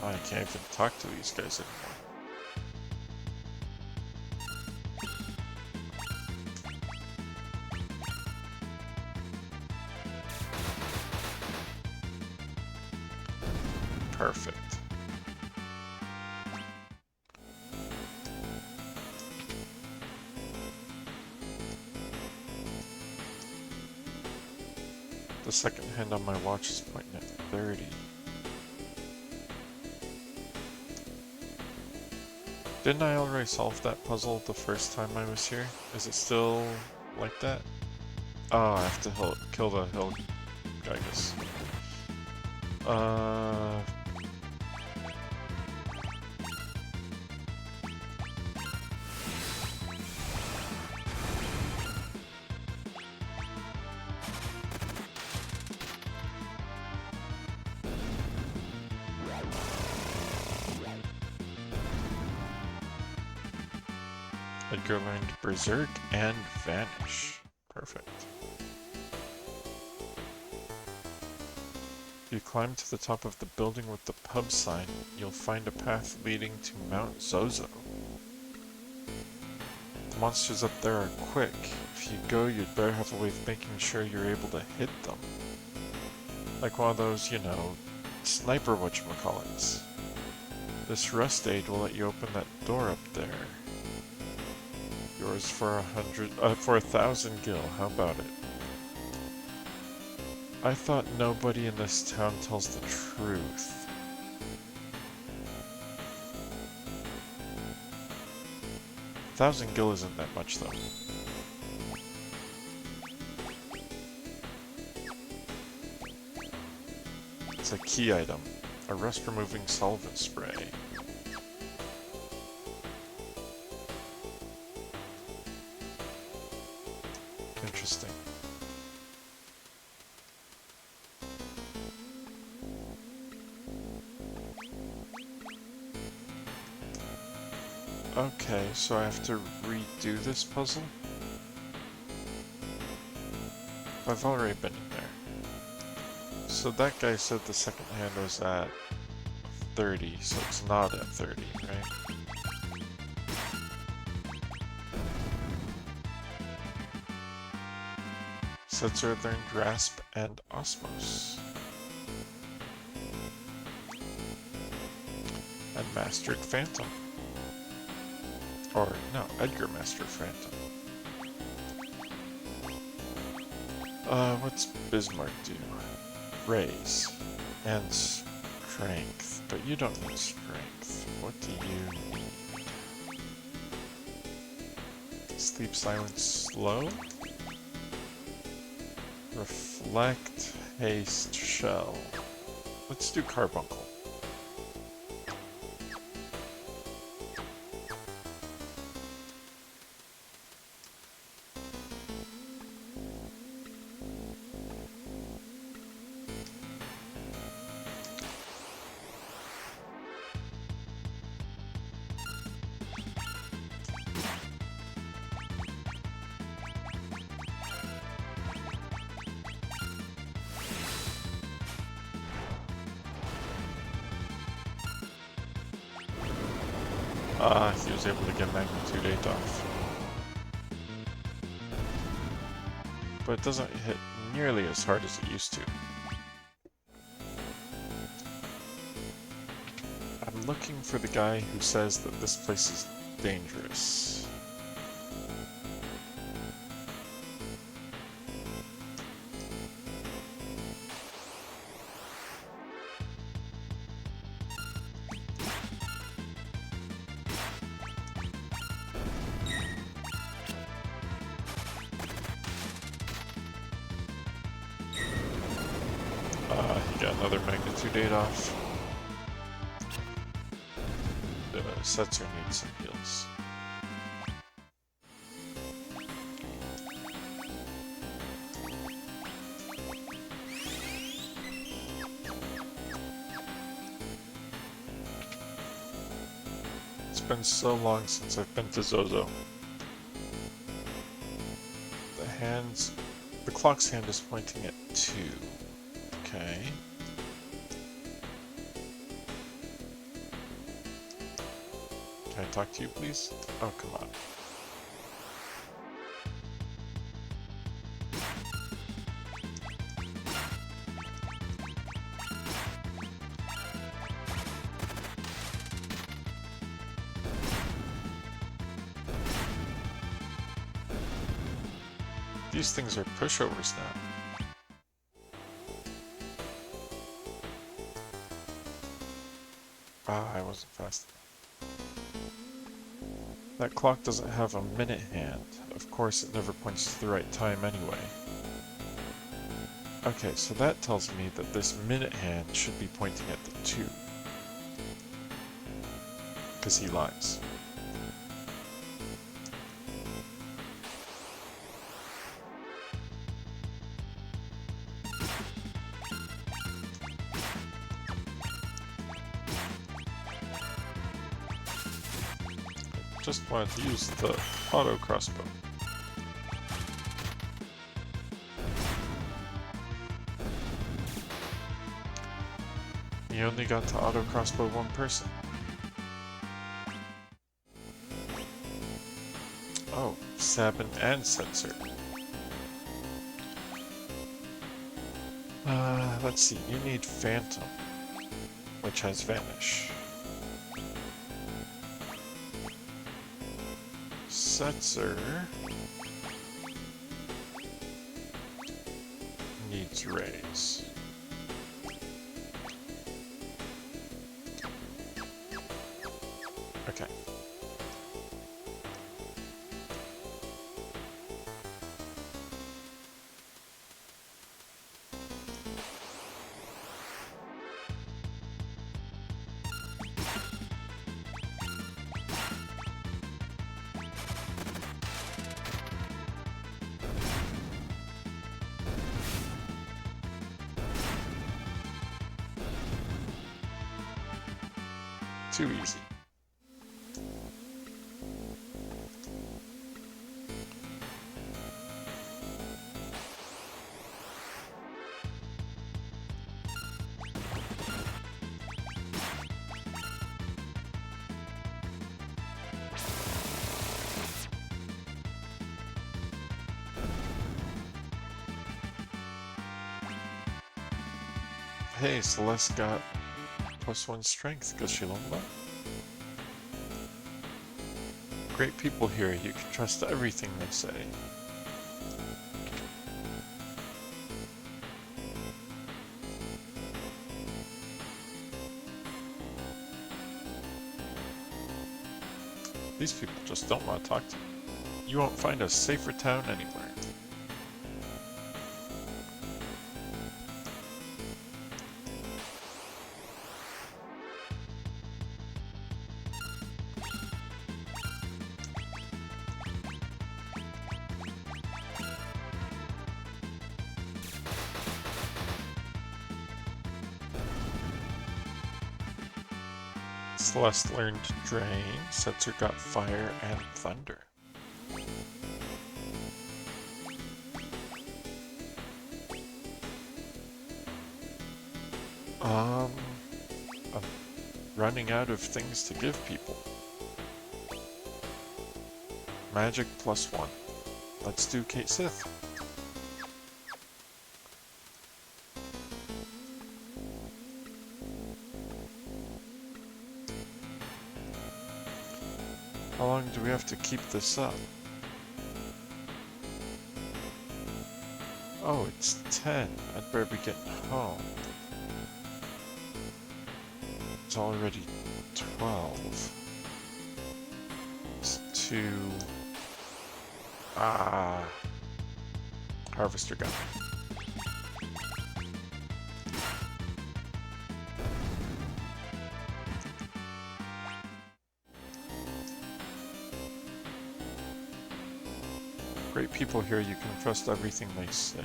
Oh, I can't even talk to these guys anymore. Perfect. The second hand on my watch is pointing at 30. Didn't I already solve that puzzle the first time I was here? Is it still like that? Oh, I have to kill the hill guys. Edgar learned Berserk and Vanish. Perfect. If you climb to the top of the building with the pub sign, you'll find a path leading to Mount Zozo. The monsters up there are quick. If you go, you'd better have a way of making sure you're able to hit them. Like one of those, you know, sniper whatchamacallits. This rust aid will let you open that door up there. Yours for 1,000 gil, how about it? I thought nobody in this town tells the truth. $1,000 gil isn't that much though. It's a key item, a rust removing solvent spray. Interesting. Okay, so I have to redo this puzzle? I've already been in there. So that guy said the second hand was at 30, so it's not at 30, right? Setzer learned Grasp and Osmos. And mastered Phantom. Or, no, Edgar mastered Phantom. What's Bismarck do? Raise. And strength. But you don't need strength. What do you need? Sleep Silence Slow? Reflect, Haste, Shell. Let's do Carbuncle. He was able to get magnitude 8 off. But it doesn't hit nearly as hard as it used to. I'm looking for the guy who says that this place is dangerous. He got another magnitude 8 off. The Setzer needs some heals. It's been so long since I've been to Zozo. The clock's hand is pointing at 2. Okay. Can I talk to you, please? Oh, come on. These things are pushovers now. Ah, I wasn't fast enough. That clock doesn't have a minute hand. Of course, it never points to the right time anyway. Okay, so that tells me that this minute hand should be pointing at the 2. Because he lies. Just wanted to use the auto crossbow. You only got to auto crossbow one person. Oh, Sabin and Setzer. Let's see, you need Phantom, which has Vanish. Setzer needs Raise. Okay. Too easy. Hey, Celeste got +1 strength because she leveled up. Great people here, you can trust everything they say. These people just don't want to talk to you. You won't find a safer town anywhere. Celeste learned Drain, Setzer got Fire and Thunder. I'm running out of things to give people. Magic +1. Let's do Kate Sith. How long do we have to keep this up? Oh, it's 10. I'd better be getting home. It's already 12. It's 2. Ah. Harvester gun. Great people here, you can trust everything they say.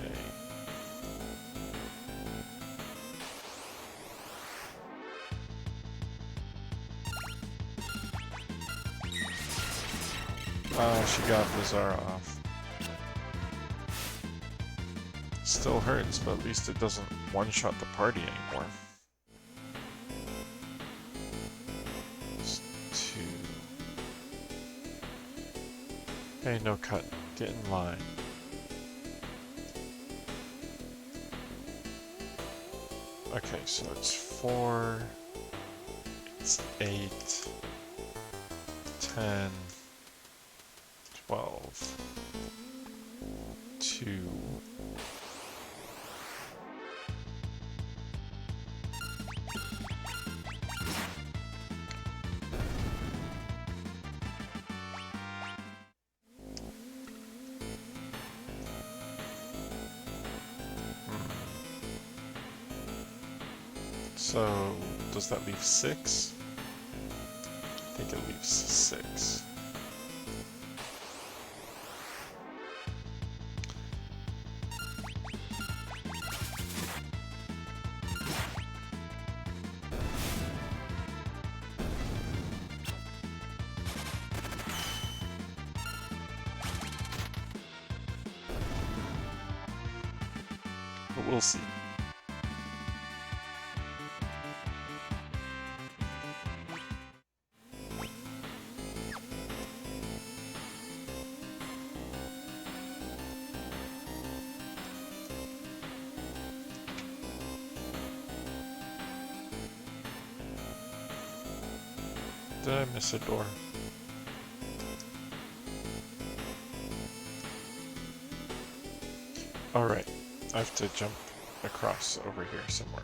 She got Bizarre off. Still hurts, but at least it doesn't one-shot the party anymore. It's 2. Hey, no cut. Get in line. Okay, so it's 4, it's 8, 10, 12, 2. So, does that leave 6? I think it leaves 6. But we'll see. Did I miss a door? Alright, I have to jump across over here somewhere.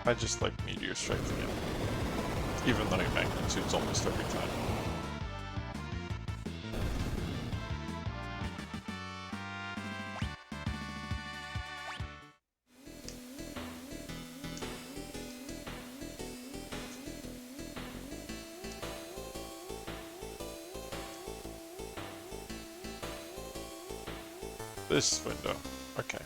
I just like meteor striking it. Even though your magnitude's almost every time. This window. Okay.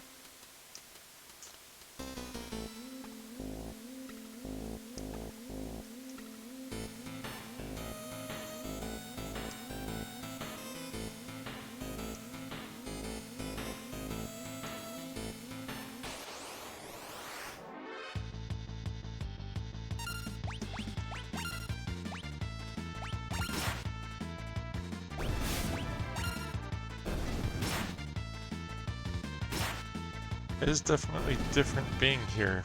It is definitely different being here,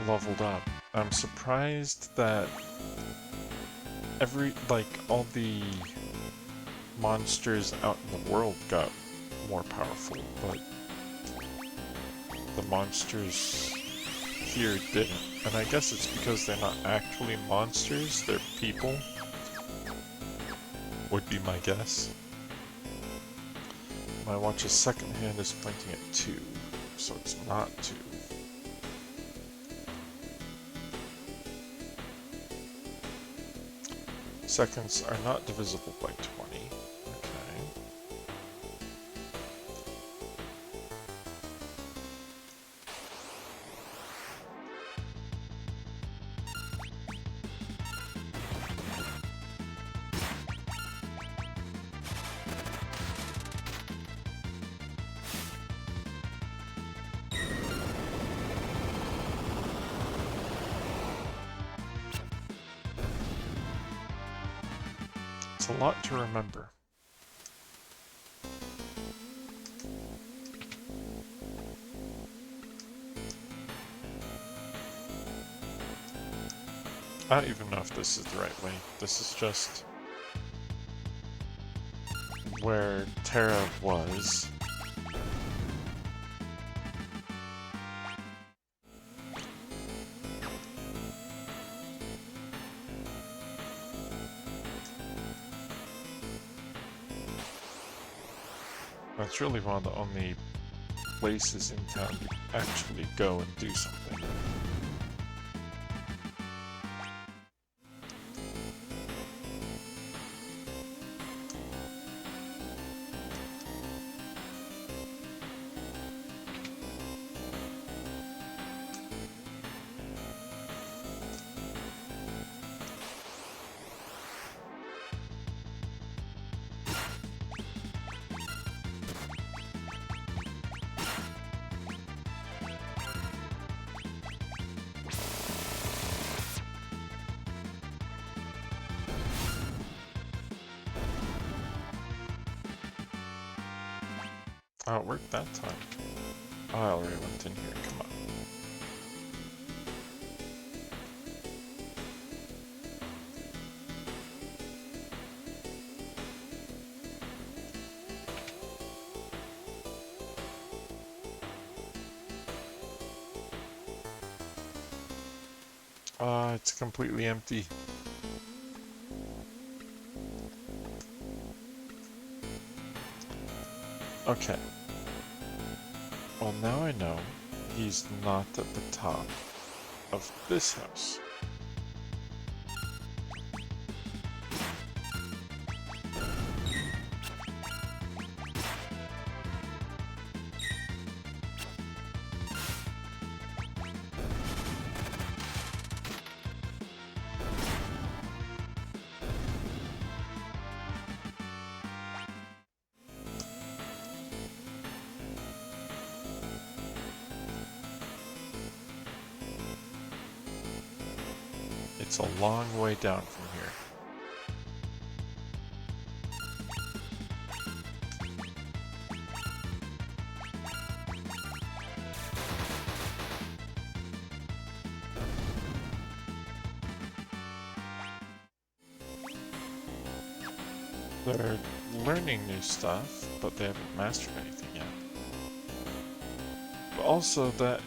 leveled up. I'm surprised that all the monsters out in the world got more powerful, but the monsters here didn't. And I guess it's because they're not actually monsters, they're people, would be my guess. My watch's second hand is pointing at 2, so it's not 2. Seconds are not divisible by 20. Okay. a lot to remember. I don't even know if this is the right way. This is just where Terra was. That's really one of the only places in town you actually go and do something. Oh, it worked that time. Oh, I already went in here, come on. It's completely empty. Okay. Well, now I know he's not at the top of this house. It's a long way down from here. They're learning new stuff, but they haven't mastered anything yet. But also, that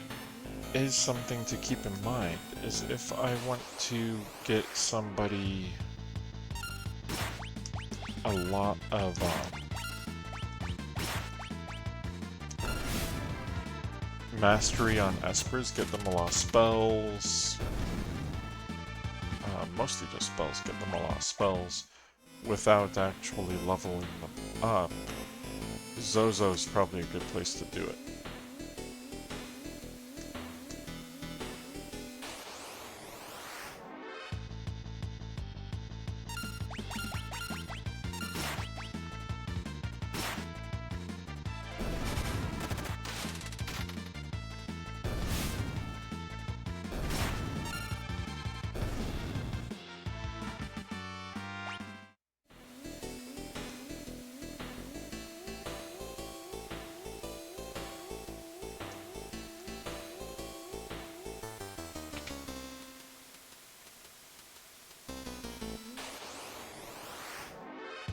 is something to keep in mind, is if I want to get somebody a lot of mastery on espers, get them a lot of spells, mostly just spells, get them a lot of spells without actually leveling them up, Zozo's probably a good place to do it.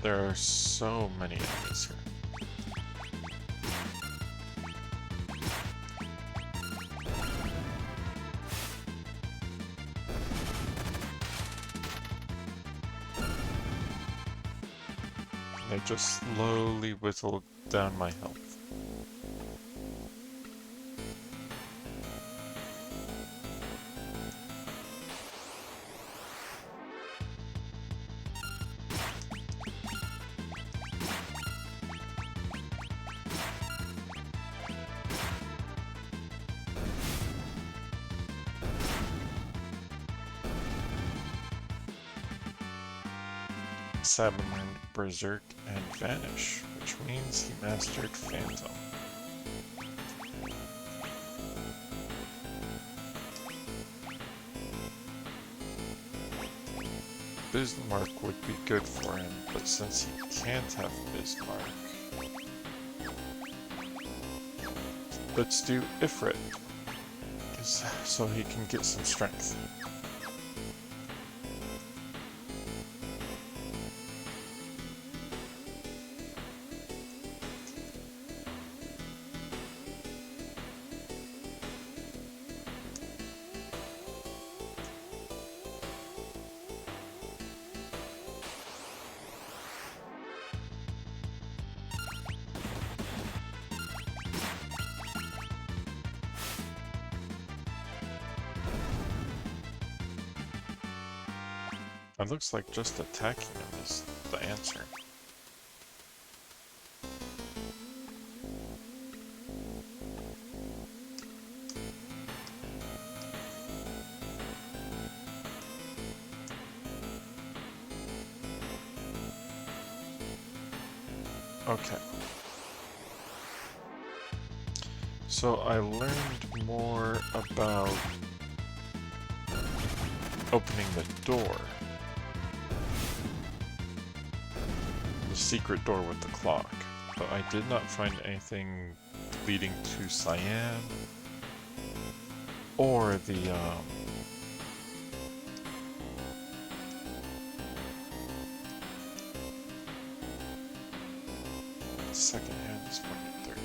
There are so many enemies here. They just slowly whittle down my health. Sabin learned Berserk and Vanish, which means he mastered Phantom. Bismarck would be good for him, but since he can't have Bismarck, let's do Ifrit, so he can get some strength. It looks like just attacking him is the answer. Okay. So I learned more about opening the door. The secret door with the clock. But I did not find anything leading to Cyan or the second hand is 130.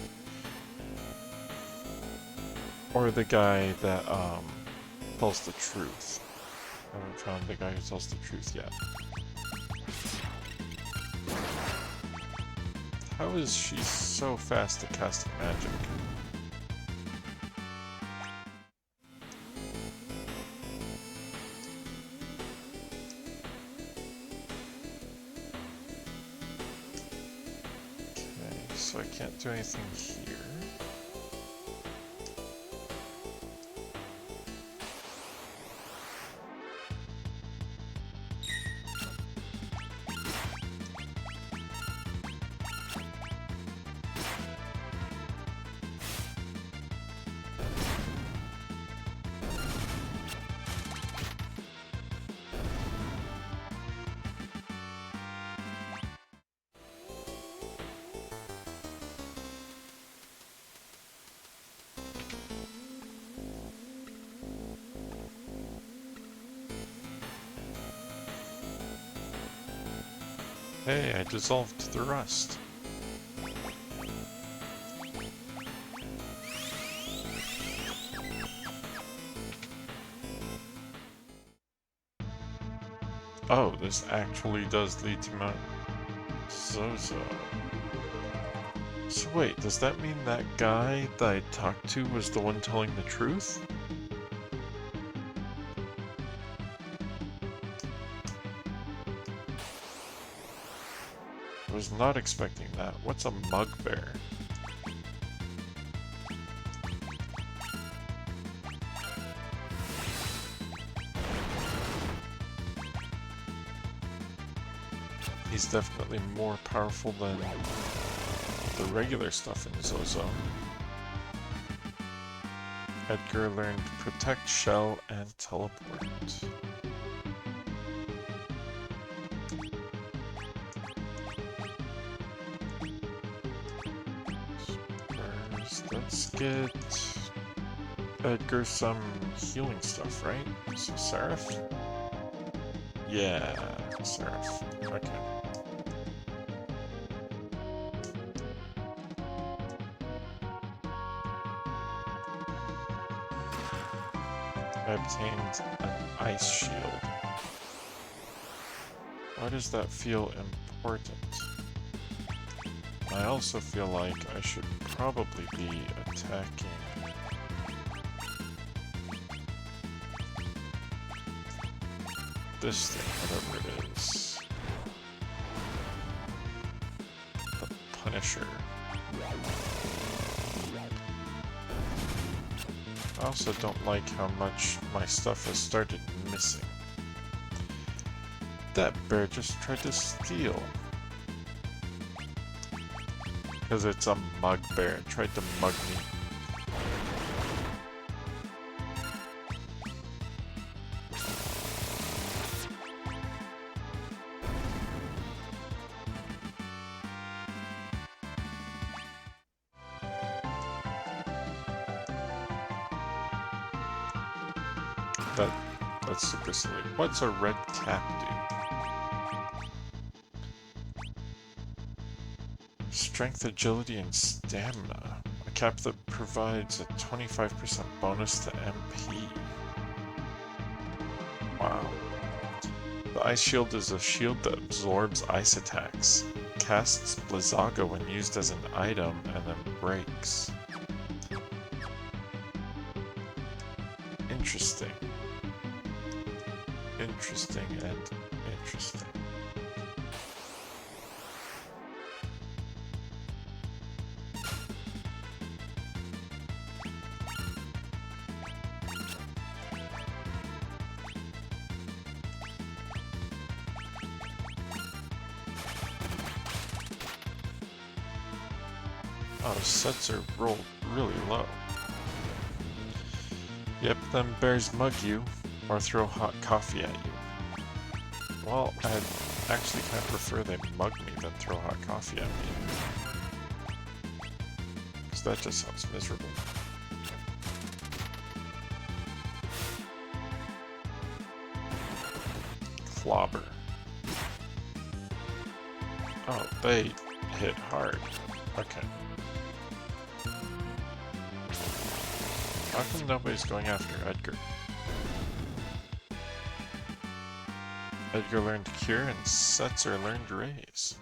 Or the guy that tells the truth. I haven't found the guy who tells the truth yet. How is she so fast at casting magic? Okay, so I can't do anything here. Hey, I dissolved the rust. Oh, this actually does lead to Mount Zozo. So wait, does that mean that guy that I talked to was the one telling the truth? I was not expecting that. What's a mugbear? He's definitely more powerful than the regular stuff in Zozo. Edgar learned Protect, Shell, and Teleport. Let's get Edgar some healing stuff, right? So Seraph? Yeah, Seraph. Okay. I obtained an ice shield. Why does that feel important? I also feel like I should probably be attacking this thing, whatever it is. The Punisher. I also don't like how much my stuff has started missing. That bear just tried to steal. Because it's a mug bear. It tried to mug me. That that's super silly. What's a red cap do? Strength, agility, and stamina. A cap that provides a 25% bonus to MP. Wow. The ice shield is a shield that absorbs ice attacks. Casts Blizzaga when used as an item and then breaks. Interesting. Interesting and interesting. Oh, Setzer rolled really low. Yep, them bears mug you, or throw hot coffee at you. Well, I'd actually kind of prefer they mug me than throw hot coffee at me. Because that just sounds miserable. Clobber. Oh, they hit hard. Okay. How come nobody's going after Edgar? Edgar learned Cure and Setzer learned Raise.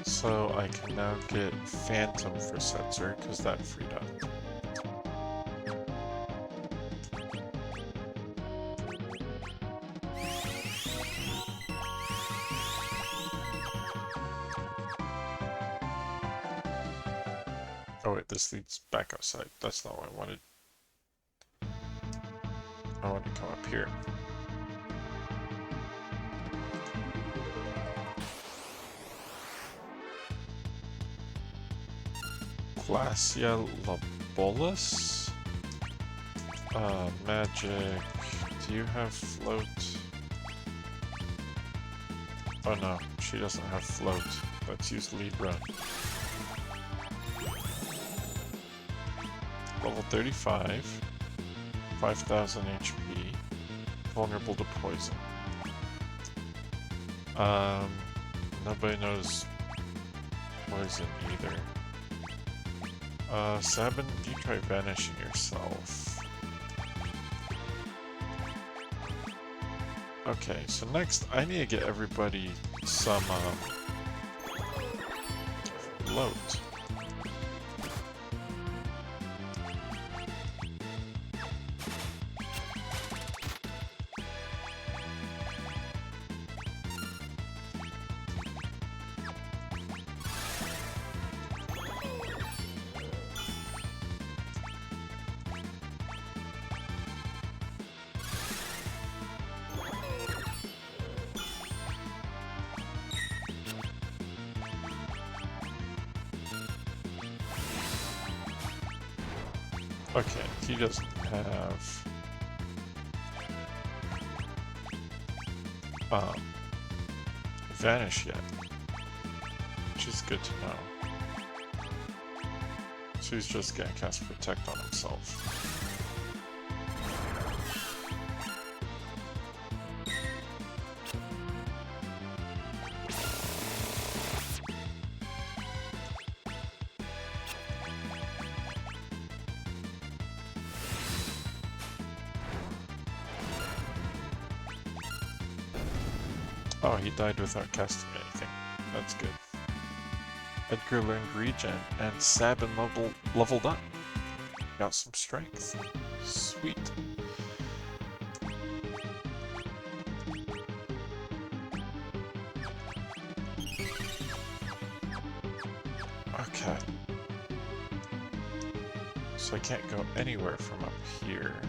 So I can now get Phantom for Setzer because that freed up. Oh wait, this leads back outside. That's not what I wanted. I wanted to come up here. Glacia Labolus? Magic. Do you have float? Oh no, she doesn't have float. Let's use Libra. Level 35, 5000 HP, vulnerable to poison. Nobody knows poison either. Sabin, you try vanishing yourself. Okay, so next I need to get everybody some float. Okay, he doesn't have vanish yet, which is good to know. So he's just gonna cast Protect on himself. Oh, he died without casting anything. That's good. Edgar learned Regen, and Sabin leveled up. Got some strength. Sweet. Okay. So I can't go anywhere from up here.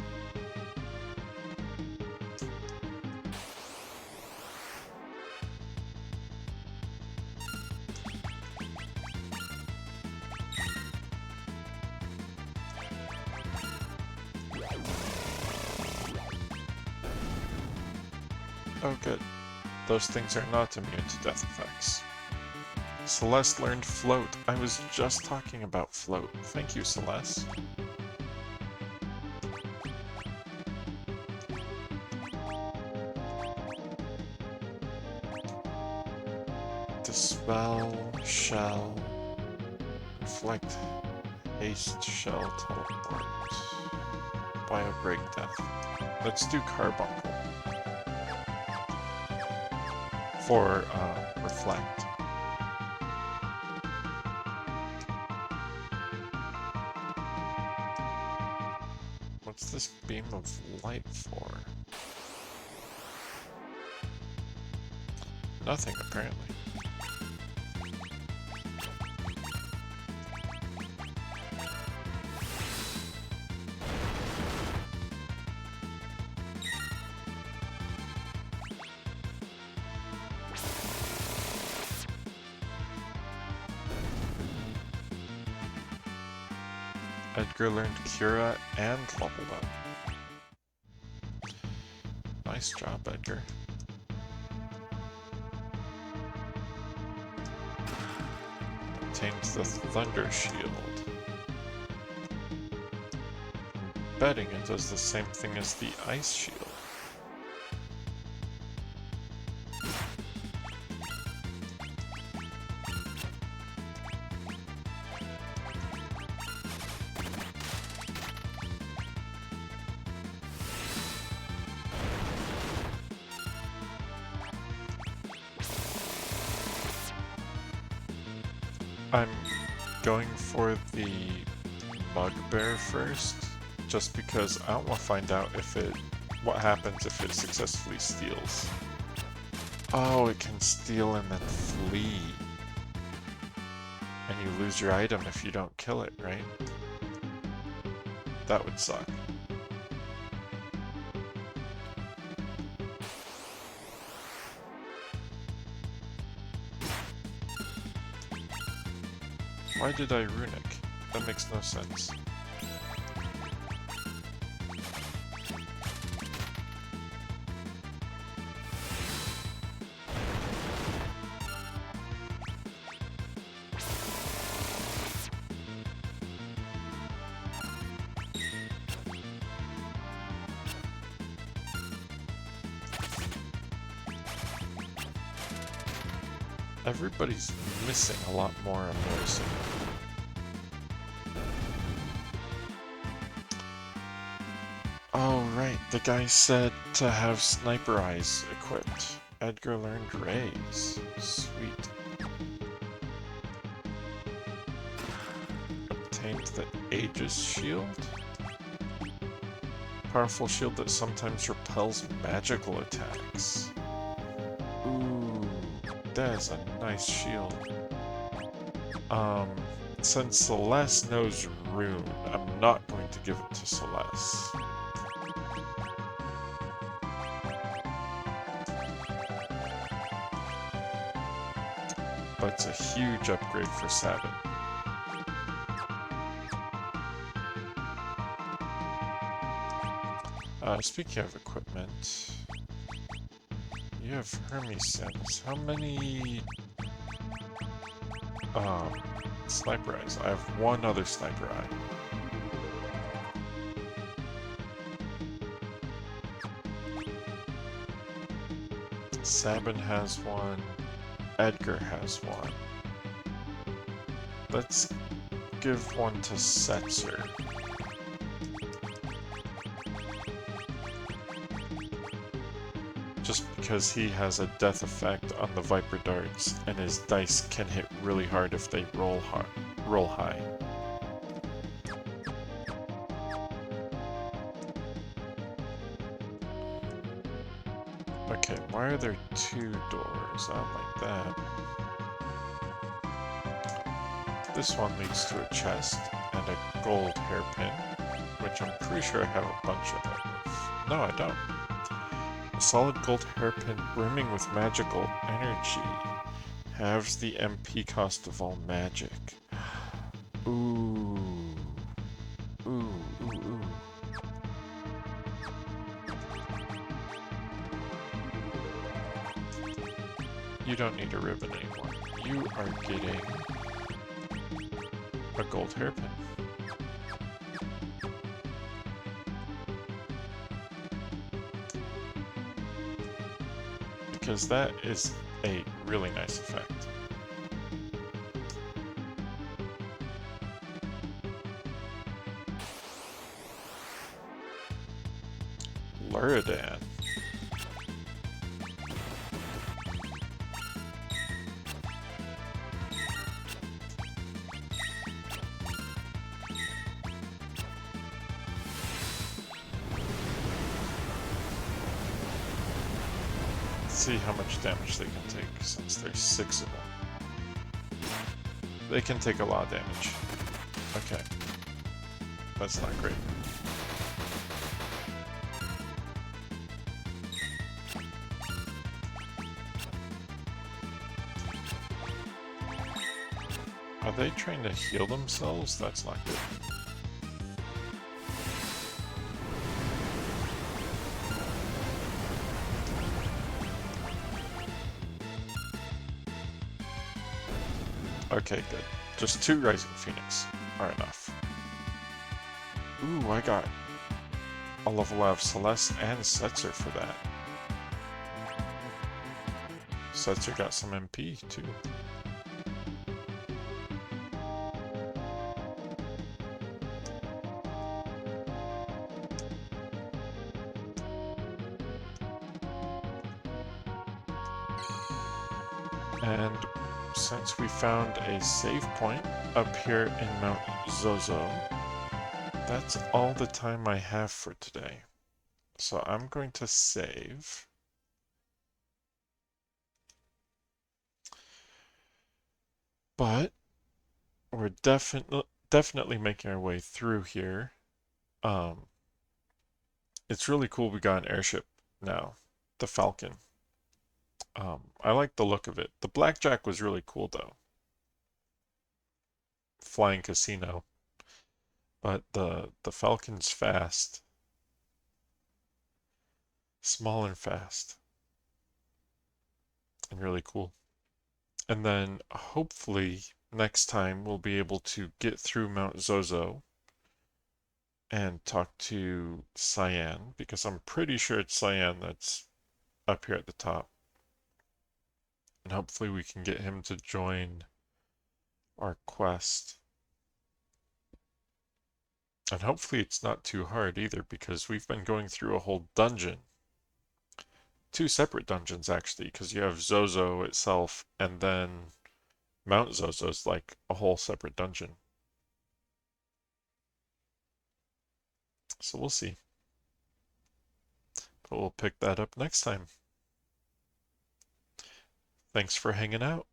Oh good. Those things are not immune to death effects. Celeste learned float. I was just talking about float. Thank you, Celeste. Dispel, shell, reflect, haste, shell, teleport, bio break death. Let's do carbuncle for reflect. What's this beam of light for? Nothing, apparently. Edgar learned Cura and leveled up. Nice job, Edgar. Obtained the Thunder Shield. I'm betting it does the same thing as the Ice Shield. I'm going for the Bugbear first, just because I want to find out if what happens if it successfully steals. Oh, it can steal and then flee. And you lose your item if you don't kill it, right? That would suck. Why did I runic? That makes no sense. Everybody's missing a lot more, I'm noticing. Oh, right. The guy said to have sniper eyes equipped. Edgar learned rays. Sweet. Obtained the Aegis shield. Powerful shield that sometimes repels magical attacks. Ooh, that is a nice shield. Since Celeste knows Rune, I'm not going to give it to Celeste. But it's a huge upgrade for Sabin. Speaking of equipment, you have Hermes. How many sniper eyes? I have one other sniper eye. Sabin has one. Edgar has one. Let's give one to Setzer. Just because he has a death effect on the Viper darts, and his dice can hit really hard if they roll high. Okay, why are there two doors? I don't like that. This one leads to a chest and a gold hairpin, which I'm pretty sure I have a bunch of. No, I don't. A solid gold hairpin brimming with magical energy halves the MP cost of all magic. Ooh. Ooh, ooh, ooh. You don't need a ribbon anymore. you are getting a gold hairpin. Because that is a really nice effect. Luridan. Let's see how much damage they can take, since there's 6 of them. They can take a lot of damage. Okay. That's not great. Are they trying to heal themselves? That's not good. Okay, good. Just 2 Rising Phoenix are enough. Ooh, I got a level of Celeste and Setzer for that. Setzer got some MP too. And since we found a save point up here in Mount Zozo, that's all the time I have for today. So I'm going to save. But we're definitely making our way through here. It's really cool we got an airship now, the Falcon. I like the look of it. The Blackjack was really cool though. Flying casino. But the Falcon's fast. Small and fast. And really cool. And then hopefully next time we'll be able to get through Mount Zozo and talk to Cyan, because I'm pretty sure it's Cyan that's up here at the top. And hopefully we can get him to join our quest. And hopefully it's not too hard either, because we've been going through a whole dungeon. 2 separate dungeons actually, because you have Zozo itself, and then Mount Zozo's like a whole separate dungeon. So we'll see. But we'll pick that up next time. Thanks for hanging out.